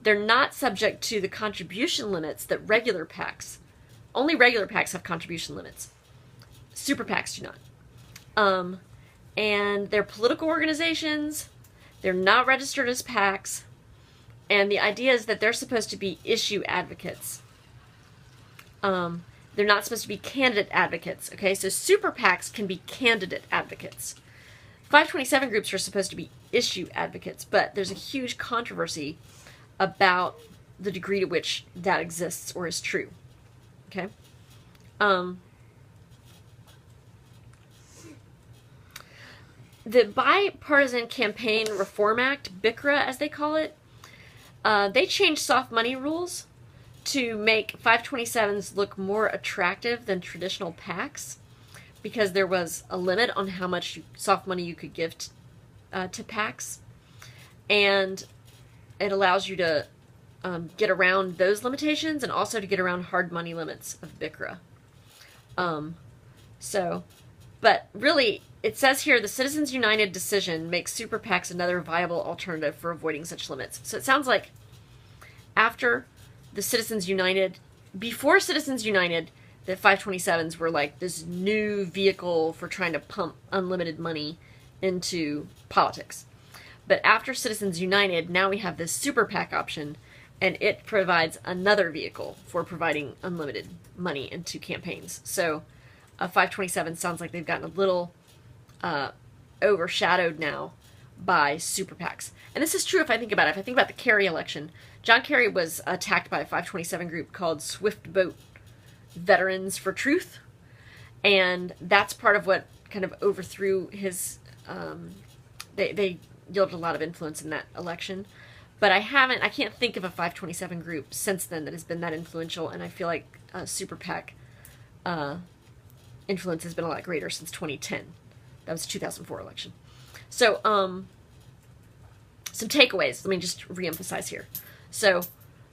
They're not subject to the contribution limits that regular PACs. Only regular PACs have contribution limits. Super PACs do not. And they're political organizations. They're not registered as PACs. And the idea is that they're supposed to be issue advocates. They're not supposed to be candidate advocates. Okay, so super PACs can be candidate advocates. 527 groups are supposed to be issue advocates, but there's a huge controversy about the degree to which that exists or is true. Okay? The Bipartisan Campaign Reform Act, BICRA as they call it, they changed soft money rules to make 527s look more attractive than traditional PACs because there was a limit on how much soft money you could give to PACs. And it allows you to get around those limitations and also to get around hard money limits of BICRA. But really, it says here the Citizens United decision makes super PACs another viable alternative for avoiding such limits. So it sounds like after the Citizens United, before Citizens United, the 527s were like this new vehicle for trying to pump unlimited money into politics. But after Citizens United, now we have this super PAC option, and it provides another vehicle for providing unlimited money into campaigns. So a 527 sounds like they've gotten a little overshadowed now by super PACs. And this is true if I think about it. If I think about the Kerry election, John Kerry was attacked by a 527 group called Swift Boat Veterans for Truth. And that's part of what kind of overthrew his... They yielded a lot of influence in that election. But I can't think of a 527 group since then that has been that influential, and I feel like super PAC influence has been a lot greater since 2010. That was the 2004 election. So, some takeaways. Let me just reemphasize here. So,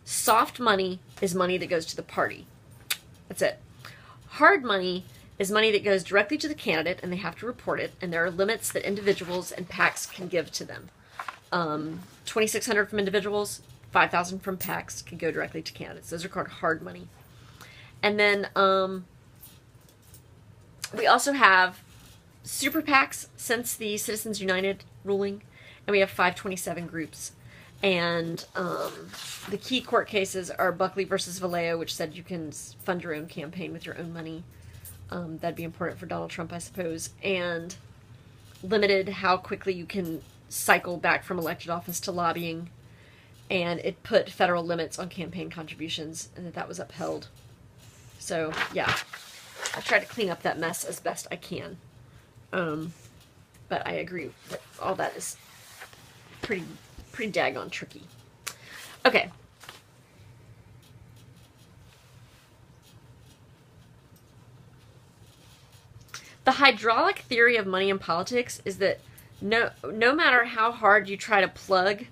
soft money is money that goes to the party. That's it. Hard money is money that goes directly to the candidate, and they have to report it, and there are limits that individuals and PACs can give to them. $2,600 from individuals, $5,000 from PACs can go directly to candidates. Those are called hard money. And then we also have super PACs since the Citizens United ruling, and we have 527 groups. And the key court cases are Buckley versus Valeo, which said you can fund your own campaign with your own money. That'd be important for Donald Trump, I suppose. And limited how quickly you can cycle back from elected office to lobbying. And it put federal limits on campaign contributions, and that was upheld. So, yeah. I tried to clean up that mess as best I can. But I agree that all that is pretty daggone tricky. Okay. The hydraulic theory of money in politics is that no matter how hard you try to plug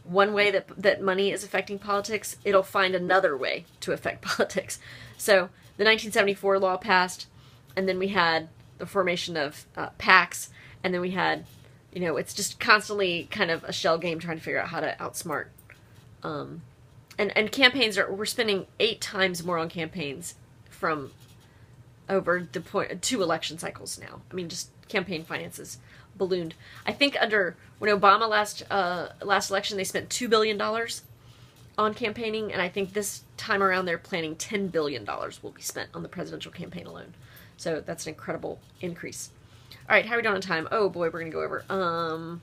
one way that money is affecting politics, it'll find another way to affect politics. So the 1974 law passed, and then we had the formation of PACs, and then we had, it's just constantly kind of a shell game trying to figure out how to outsmart. And campaigns we're spending 8 times more on campaigns from over the point 2 election cycles now. I mean, just campaign finances ballooned. I think when Obama last election, they spent $2 billion on campaigning, and I think this time around they're planning $10 billion will be spent on the presidential campaign alone. So that's an incredible increase. All right, how are we doing on time? Oh boy, we're going to go over.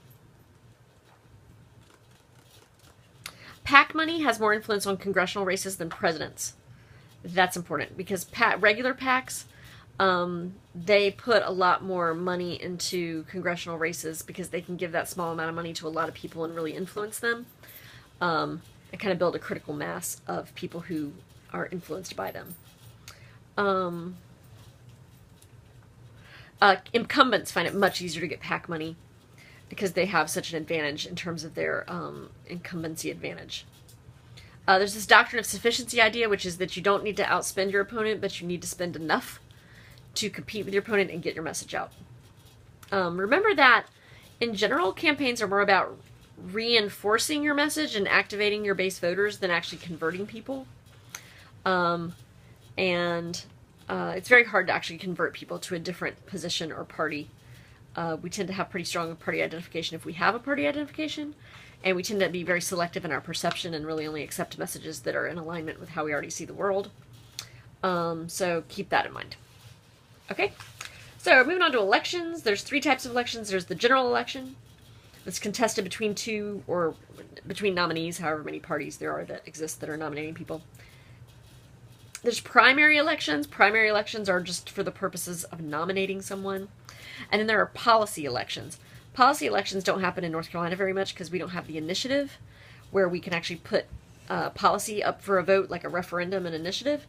PAC money has more influence on congressional races than presidents. That's important because regular PACs, they put a lot more money into congressional races because they can give that small amount of money to a lot of people and really influence them. And kind of build a critical mass of people who are influenced by them. Incumbents find it much easier to get PAC money. because they have such an advantage in terms of their incumbency advantage. There's this doctrine of sufficiency idea, which is that you don't need to outspend your opponent, but you need to spend enough to compete with your opponent and get your message out. Remember that, in general, campaigns are more about reinforcing your message and activating your base voters than actually converting people. It's very hard to actually convert people to a different position or party. We tend to have pretty strong party identification if we have a party identification, and we tend to be very selective in our perception and really only accept messages that are in alignment with how we already see the world. So keep that in mind. Okay, so moving on to elections. There's 3 types of elections. There's the general election. It's contested between 2 or between nominees, however many parties there are that exist that are nominating people. There's primary elections. Primary elections are just for the purposes of nominating someone. And then there are policy elections. Policy elections don't happen in North Carolina very much because we don't have the initiative where we can actually put policy up for a vote, like a referendum and initiative.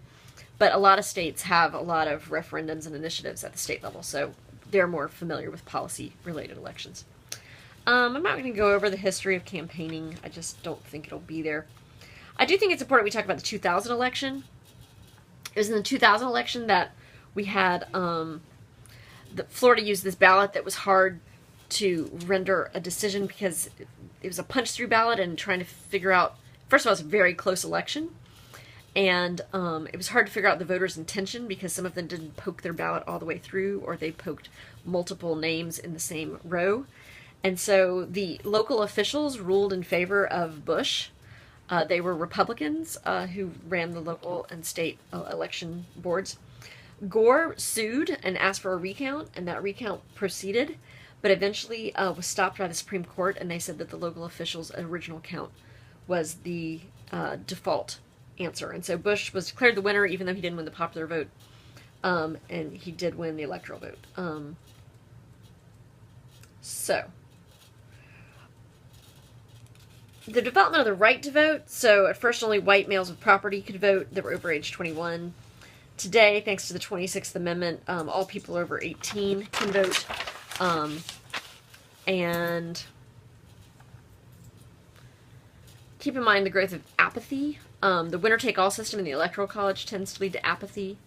But a lot of states have a lot of referendums and initiatives at the state level, so they're more familiar with policy-related elections. I'm not going to go over the history of campaigning. I just don't think it'll be there. I do think it's important we talk about the 2000 election. It was in the 2000 election that we had Florida used this ballot that was hard to render a decision because it was a punch-through ballot and trying to figure out, first of all, it was a very close election, and it was hard to figure out the voters' intention because some of them didn't poke their ballot all the way through, or they poked multiple names in the same row. And so the local officials ruled in favor of Bush. They were Republicans who ran the local and state election boards. Gore sued and asked for a recount, and that recount proceeded, but eventually was stopped by the Supreme Court, and they said that the local officials' original count was the default answer. And so Bush was declared the winner, even though he didn't win the popular vote, and he did win the electoral vote. So, the development of the right to vote. So at first only white males with property could vote that were over age 21. Today, thanks to the 26th Amendment, all people over 18 can vote. And keep in mind the growth of apathy. The winner-take-all system in the Electoral College tends to lead to apathy.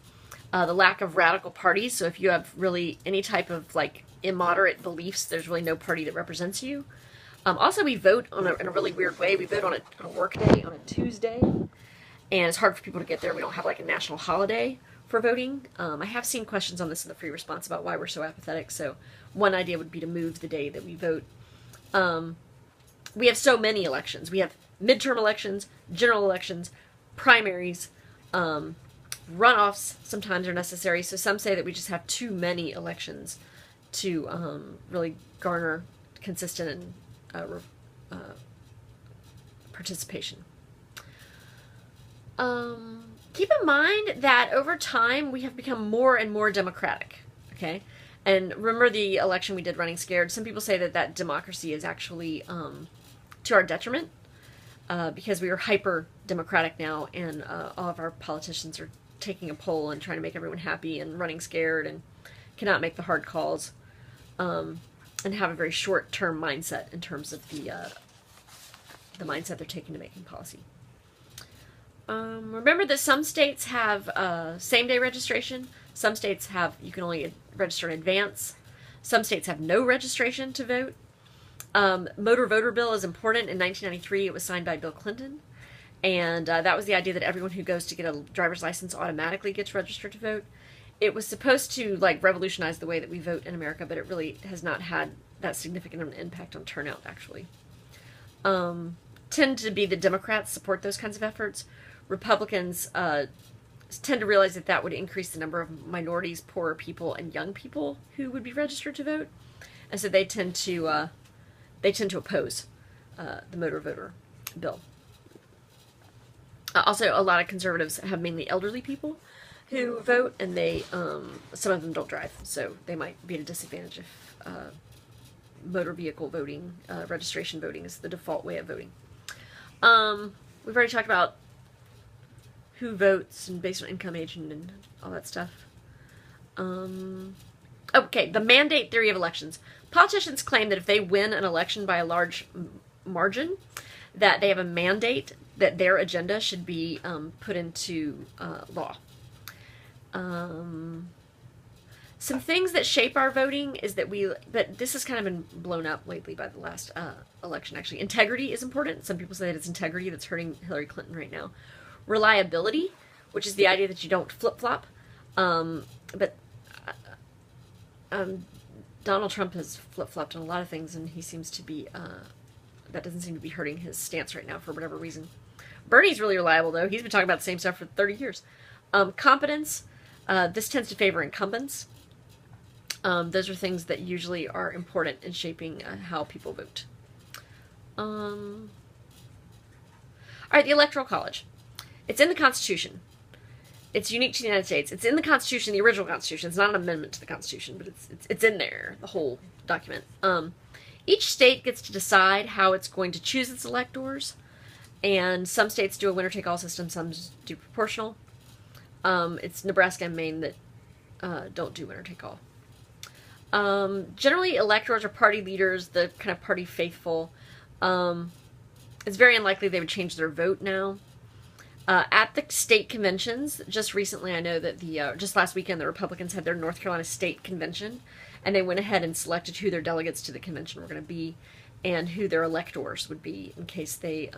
The lack of radical parties. So if you have really any type of like immoderate beliefs, there's really no party that represents you. Also, we vote in a really weird way. We vote on a work day, on a Tuesday, and it's hard for people to get there. We don't have like a national holiday for voting. I have seen questions on this in the free response about why we're so apathetic, so one idea would be to move the day that we vote. We have so many elections. We have midterm elections, general elections, primaries, runoffs sometimes are necessary, so some say that we just have too many elections to really garner consistent and participation. Keep in mind that over time we have become more and more democratic, okay? And remember the election we did running scared? Some people say that democracy is actually to our detriment because we are hyper-democratic now, and all of our politicians are taking a poll and trying to make everyone happy and running scared and cannot make the hard calls. And have a very short-term mindset in terms of the mindset they're taking to making policy. Remember that some states have same-day registration. Some states have, you can only register in advance. Some states have no registration to vote. Motor voter bill is important. In 1993, it was signed by Bill Clinton. And that was the idea that everyone who goes to get a driver's license automatically gets registered to vote. It was supposed to like revolutionize the way that we vote in America, but it really has not had that significant of an impact on turnout, actually. Tend to be the Democrats support those kinds of efforts. Republicans tend to realize that that would increase the number of minorities, poorer people, and young people who would be registered to vote, and so they tend to oppose the motor voter bill. Also, a lot of conservatives have mainly elderly people who vote, and they some of them don't drive, so they might be at a disadvantage if motor vehicle voting, registration voting is the default way of voting. We've already talked about who votes and based on income, age, and all that stuff. Okay, the mandate theory of elections. Politicians claim that if they win an election by a large margin, that they have a mandate that their agenda should be put into law. Some things that shape our voting is that but this has kind of been blown up lately by the last election, actually. Integrity is important. Some people say that it's integrity that's hurting Hillary Clinton right now. Reliability, which is the idea that you don't flip-flop. But Donald Trump has flip-flopped on a lot of things, and he seems to be, that doesn't seem to be hurting his stance right now for whatever reason. Bernie's really reliable, though. He's been talking about the same stuff for 30 years. Competence, this tends to favor incumbents. Those are things that usually are important in shaping how people vote. All right, the Electoral College. It's in the Constitution. It's unique to the United States. It's in the Constitution, the original Constitution. It's not an amendment to the Constitution, but it's in there, the whole document. Each state gets to decide how it's going to choose its electors, and some states do a winner-take-all system, some do proportional. It's Nebraska and Maine that don't do winner-take-all. Generally, electors are party leaders, the kind of party faithful. It's very unlikely they would change their vote now. At the state conventions, just recently, I know that just last weekend, the Republicans had their North Carolina state convention, and they went ahead and selected who their delegates to the convention were going to be, and who their electors would be in case they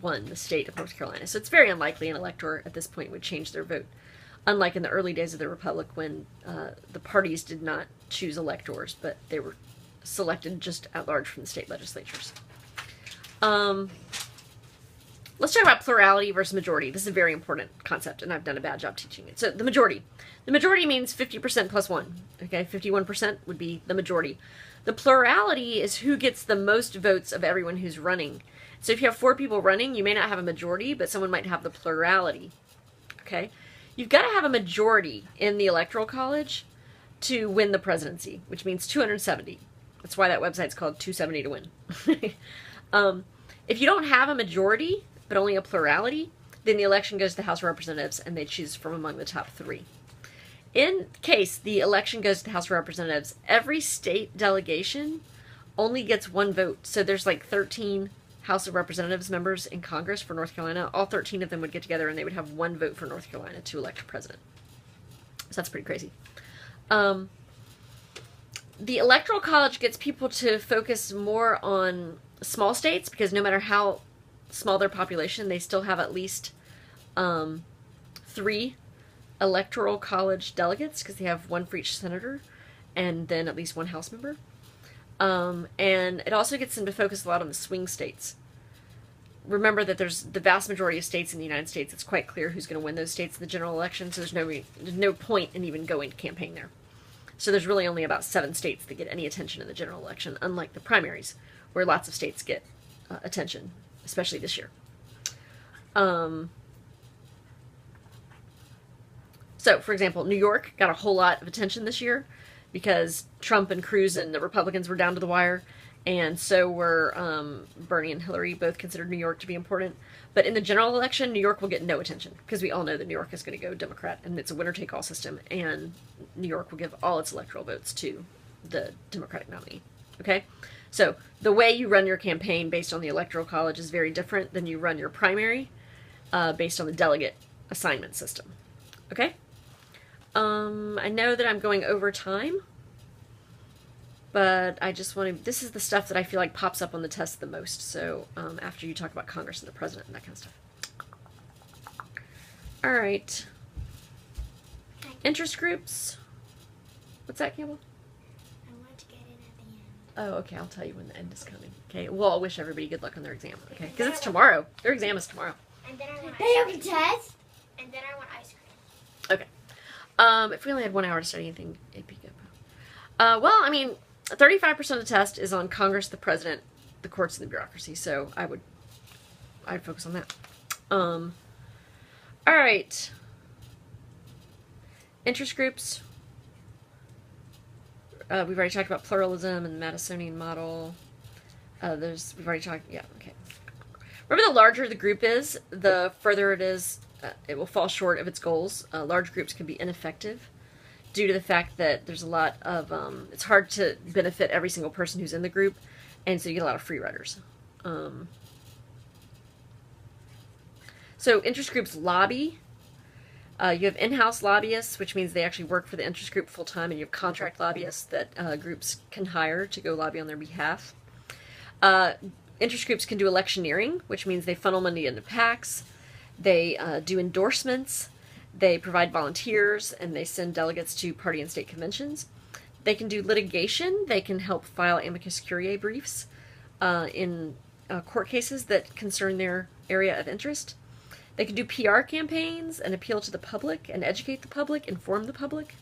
won the state of North Carolina. So it's very unlikely an elector at this point would change their vote, unlike in the early days of the Republic when the parties did not choose electors, but they were selected just at large from the state legislatures. Let's talk about plurality versus majority. This is a very important concept, and I've done a bad job teaching it. So the majority. The majority means 50% plus 1. Okay, 51% would be the majority. The plurality is who gets the most votes of everyone who's running. So if you have 4 people running, you may not have a majority, but someone might have the plurality. Okay? You've got to have a majority in the Electoral College to win the presidency, which means 270. That's why that website's called 270 to win. If you don't have a majority, but only a plurality, then the election goes to the House of Representatives, and they choose from among the top 3. In case the election goes to the House of Representatives, every state delegation only gets 1 vote. So there's like 13 House of Representatives members in Congress for North Carolina. All 13 of them would get together, and they would have 1 vote for North Carolina to elect a president. So that's pretty crazy. The Electoral College gets people to focus more on small states, because no matter how small their population, they still have at least 3 Electoral College delegates, because they have 1 for each senator, and then at least 1 House member. And it also gets them to focus a lot on the swing states. Remember that there's the vast majority of states in the United States. It's quite clear who's going to win those states in the general election, so there's no point in even going to campaign there. So there's really only about 7 states that get any attention in the general election, unlike the primaries, where lots of states get attention, especially this year. So, for example, New York got a whole lot of attention this year because Trump and Cruz and the Republicans were down to the wire, and so were Bernie and Hillary, both considered New York to be important. But in the general election, New York will get no attention, because we all know that New York is going to go Democrat, and it's a winner-take-all system, and New York will give all its electoral votes to the Democratic nominee. Okay? So the way you run your campaign based on the Electoral College is very different than you run your primary based on the delegate assignment system. Okay? I know that I'm going over time, but I just want to, this is the stuff that I feel like pops up on the test the most. So after you talk about Congress and the president and that kind of stuff. All right. Interest groups. What's that, Campbell? I want to get in at the end. Oh, okay. I'll tell you when the end is coming. Okay. Well, I'll wish everybody good luck on their exam. Okay. Because it's tomorrow. Their exam is tomorrow. And then I want They have a test? And then I want ice cream. Okay. If we only had 1 hour to study anything, APGoPo. Well, I mean, 35% of the test is on Congress, the president, the courts, and the bureaucracy. So I'd focus on that. All right. Interest groups. We've already talked about pluralism and the Madisonian model. We've already talked, yeah, okay. Remember, the larger the group is, the further it is, it will fall short of its goals. Large groups can be ineffective due to the fact that there's a lot of, it's hard to benefit every single person who's in the group, and so you get a lot of free riders. So interest groups lobby. You have in-house lobbyists, which means they actually work for the interest group full-time, and you have contract lobbyists that groups can hire to go lobby on their behalf. Interest groups can do electioneering, which means they funnel money into PACs. They do endorsements. They provide volunteers, and they send delegates to party and state conventions. They can do litigation. They can help file amicus curiae briefs in court cases that concern their area of interest. They can do PR campaigns and appeal to the public and educate the public, inform the public.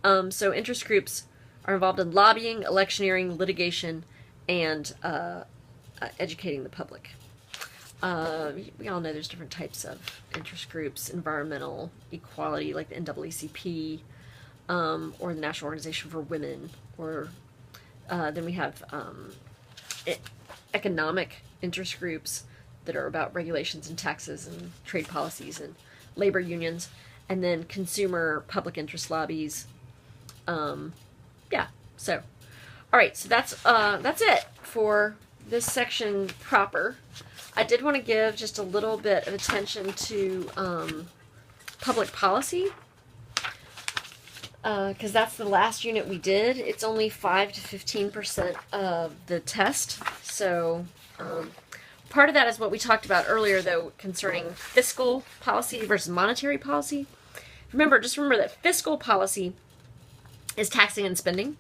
So interest groups are involved in lobbying, electioneering, litigation, and educating the public. We all know there's different types of interest groups: environmental, equality, like the NAACP, or the National Organization for Women, or then we have economic interest groups that are about regulations and taxes and trade policies and labor unions, and then consumer public interest lobbies. Yeah, so all right, so that's it for this section proper. I did want to give just a little bit of attention to public policy, because that's the last unit we did. It's only 5 to 15% of the test, so part of that is what we talked about earlier, though, concerning fiscal policy versus monetary policy. Just remember that fiscal policy is taxing and spending,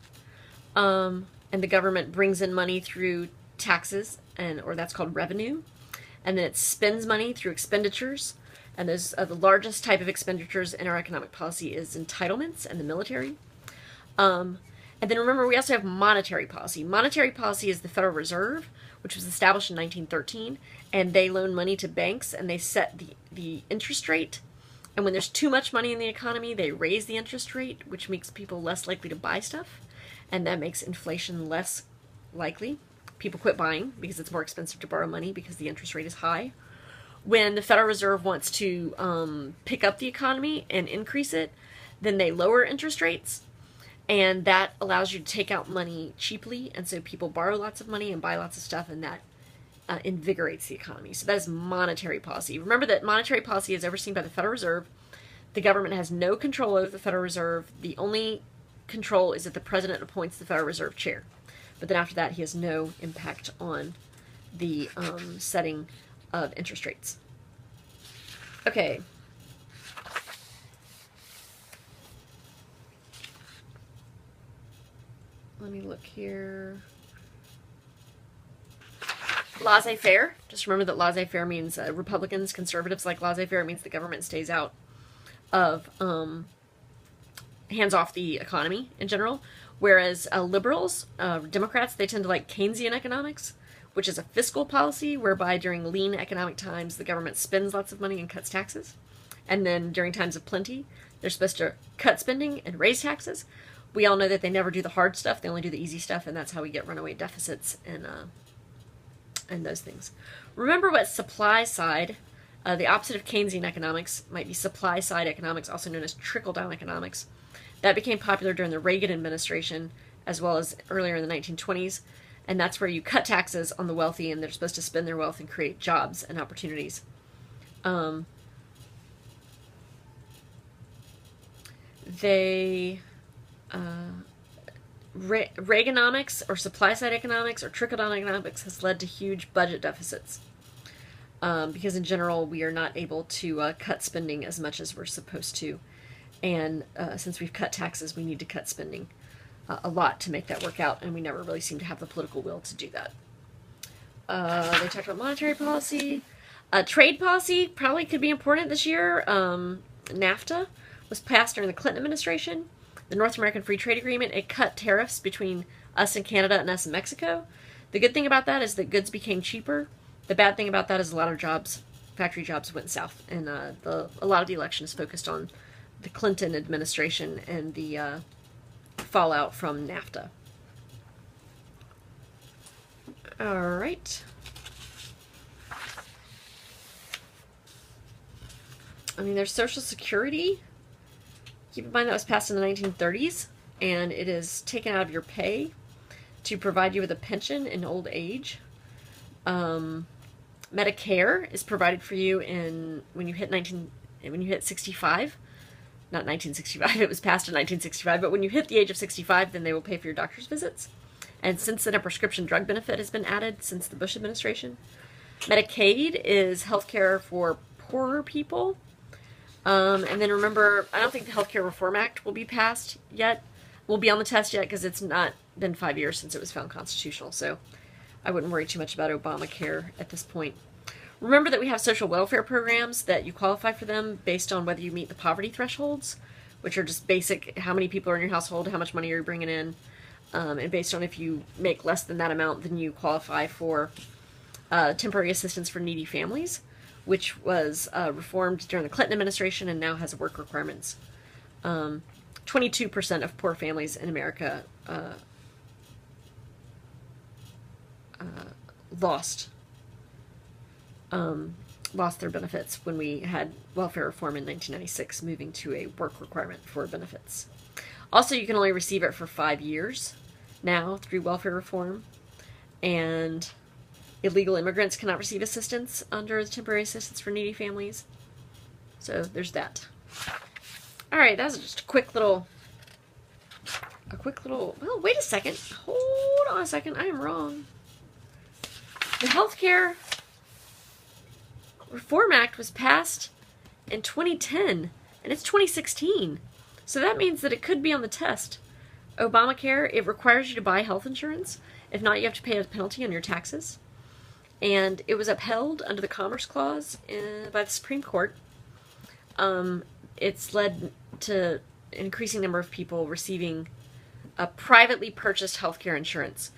and the government brings in money through taxes, or that's called revenue, and then it spends money through expenditures, and those the largest type of expenditures in our economic policy is entitlements and the military. And then remember, we also have monetary policy. Monetary policy is the Federal Reserve, which was established in 1913, and they loan money to banks, and they set the interest rate. And when there's too much money in the economy, they raise the interest rate, which makes people less likely to buy stuff, and that makes inflation less likely. People quit buying because it's more expensive to borrow money because the interest rate is high. When the Federal Reserve wants to pick up the economy and increase it, then they lower interest rates, and that allows you to take out money cheaply, and so people borrow lots of money and buy lots of stuff, and that invigorates the economy. So that is monetary policy. Remember that monetary policy is overseen by the Federal Reserve. The government has no control over the Federal Reserve. The only control is that the president appoints the Federal Reserve chair. But then after that, he has no impact on the setting of interest rates. Okay. Let me look here. Laissez-Faire. Just remember that laissez-faire means Republicans, conservatives like laissez-faire. It means the government stays out of, hands off the economy in general. Whereas liberals, Democrats, they tend to like Keynesian economics, which is a fiscal policy whereby during lean economic times the government spends lots of money and cuts taxes. And then during times of plenty, they're supposed to cut spending and raise taxes. We all know that they never do the hard stuff, they only do the easy stuff, and that's how we get runaway deficits and those things. Remember what supply side, the opposite of Keynesian economics, might be supply side economics, also known as trickle-down economics. That became popular during the Reagan administration, as well as earlier in the 1920s, and that's where you cut taxes on the wealthy, and they're supposed to spend their wealth and create jobs and opportunities. Reaganomics, or supply-side economics, or trickle-down economics has led to huge budget deficits, because in general we are not able to cut spending as much as we're supposed to. And since we've cut taxes, we need to cut spending a lot to make that work out, and we never really seem to have the political will to do that. They talked about monetary policy. Trade policy probably could be important this year. Nafta was passed during the Clinton administration. The North American Free Trade Agreement, it cut tariffs between us and Canada and us and Mexico. The good thing about that is that goods became cheaper. The bad thing about that is a lot of jobs, factory jobs, went south, and a lot of the election is focused on the Clinton administration and the fallout from Nafta. All right. I mean, there's Social Security. Keep in mind that was passed in the 1930s, and it is taken out of your pay to provide you with a pension in old age. Medicare is provided for you when you hit 65. Not 1965, it was passed in 1965, but when you hit the age of 65, then they will pay for your doctor's visits. And since then, a prescription drug benefit has been added since the Bush administration. Medicaid is healthcare for poorer people. And then remember, I don't think the Healthcare Reform Act will be passed yet. Will be on the test yet because it's not been 5 years since it was found constitutional. So I wouldn't worry too much about Obamacare at this point. Remember that we have social welfare programs that you qualify for them based on whether you meet the poverty thresholds, which are just basic, how many people are in your household, how much money are you bringing in, and based on if you make less than that amount, then you qualify for temporary assistance for needy families, which was reformed during the Clinton administration and now has work requirements. 22% of poor families in America lost their benefits when we had welfare reform in 1996, moving to a work requirement for benefits. Also, you can only receive it for 5 years now through welfare reform, and illegal immigrants cannot receive assistance under the temporary assistance for needy families. So there's that. All right, that was just a quick little, well, wait a second. Hold on a second. I am wrong. The Healthcare Reform Act was passed in 2010, and it's 2016. So that means that it could be on the test. Obamacare, it requires you to buy health insurance. If not, you have to pay a penalty on your taxes. And it was upheld under the Commerce Clause by the Supreme Court. It's led to an increasing number of people receiving a privately purchased healthcare insurance.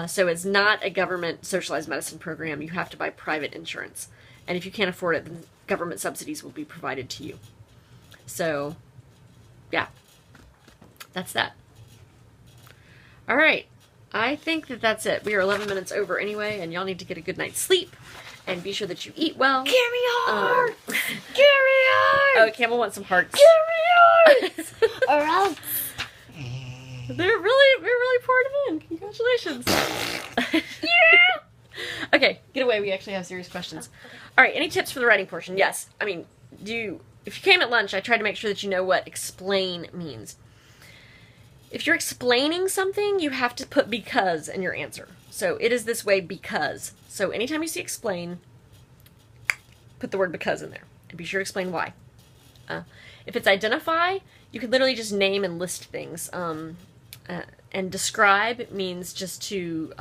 So it's not a government socialized medicine program. You have to buy private insurance. And if you can't afford it, then government subsidies will be provided to you. So, yeah, that's that. All right. I think that that's it. We are 11 minutes over anyway, and y'all need to get a good night's sleep. And be sure that you eat well. Give me hearts! Give me hearts! Oh, Campbell wants some hearts. Give me hearts! Or else. We're really pouring them in. Congratulations. Yeah! Okay, get away. We actually have serious questions. All right, any tips for the writing portion? Yes. I mean, if you came at lunch, I tried to make sure that you know what explain means. If you're explaining something, you have to put because in your answer. So it is this way because. So anytime you see explain, put the word because in there. And be sure to explain why. If it's identify, you can literally just name and list things. And describe means just to,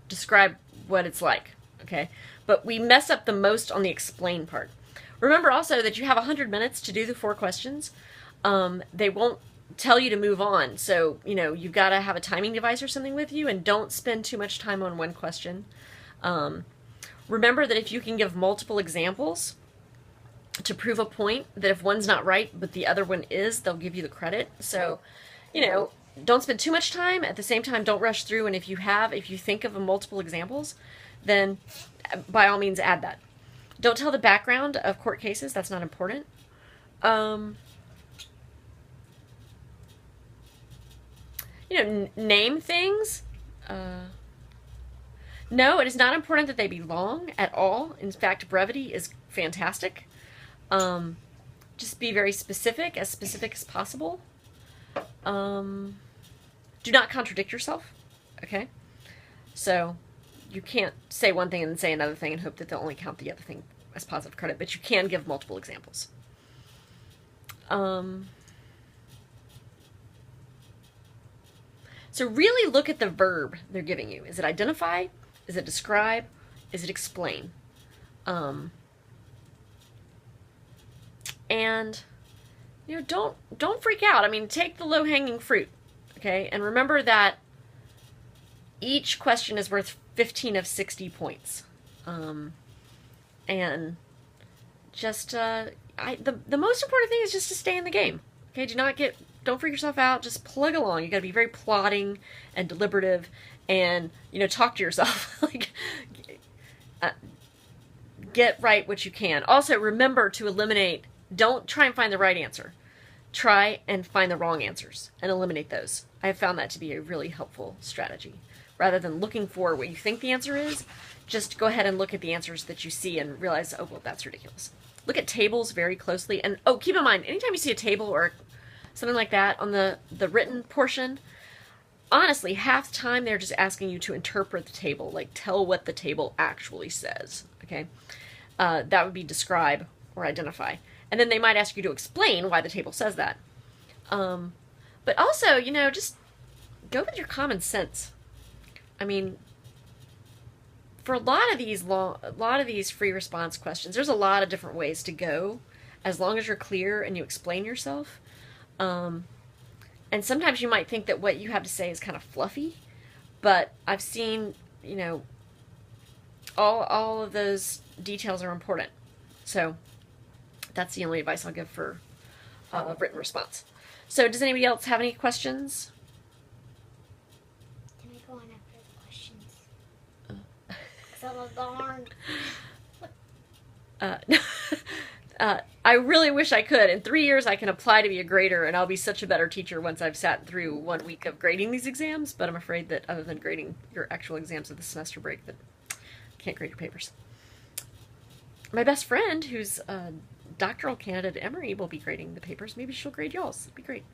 describe what it's like. Okay? But we mess up the most on the explain part. Remember also that you have 100 minutes to do the 4 questions. They won't tell you to move on. So, you've got to have a timing device or something with you, and don't spend too much time on one question. Remember that if you can give multiple examples to prove a point, that if one's not right but the other one is, they'll give you the credit. So, don't spend too much time. At the same time, don't rush through, and if you think of multiple examples, then by all means add that. Don't tell the background of court cases. That's not important. Name things. No, it is not important that they be long at all. In fact, brevity is fantastic. Just be very specific as possible. Do not contradict yourself. Okay? So, you can't say one thing and then say another thing and hope that they'll only count the other thing as positive credit, but you can give multiple examples. So really look at the verb they're giving you. Is it identify? Is it describe? Is it explain? And don't freak out. I mean, take the low-hanging fruit, okay? And remember that each question is worth 15 of 60 points. And just the most important thing is just to stay in the game. Okay, don't freak yourself out. Just plug along. You got to be very plodding and deliberative, and talk to yourself. Get right what you can. Also, remember to eliminate. Don't try and find the right answer. try and find the wrong answers and eliminate those. I have found that to be a really helpful strategy. Rather than looking for what you think the answer is, just go ahead and look at the answers that you see and realize, oh, well, that's ridiculous. Look at tables very closely. And, oh, keep in mind, anytime you see a table or something like that on the written portion, honestly, half the time they're just asking you to interpret the table, like tell what the table actually says, okay? That would be describe or identify. And then they might ask you to explain why the table says that. But also, you know, just go with your common sense. I mean, for a lot of these free response questions, there's a lot of different ways to go, as long as you're clear and you explain yourself. And sometimes you might think that what you have to say is kind of fluffy, but I've seen, you know, all of those details are important. So that's the only advice I'll give for written response. So does anybody else have any questions? Can I go on after the questions? Because I'm a darn. I really wish I could. In 3 years, I can apply to be a grader, and I'll be such a better teacher once I've sat through 1 week of grading these exams, but I'm afraid that other than grading your actual exams at the semester break, that I can't grade your papers. My best friend, who's a doctoral candidate at Emory, will be grading the papers. Maybe she'll grade y'all's. It'd be great.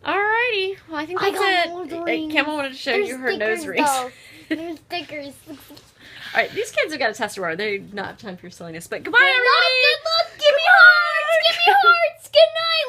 Alrighty. Well, I think that's it. Campbell wanted to show you her nose rings. There's stickers. Alright, these kids have got a test tomorrow. They do not have time for your silliness. But goodbye, everybody! Good luck! Give me hearts! Give me hearts! Good night!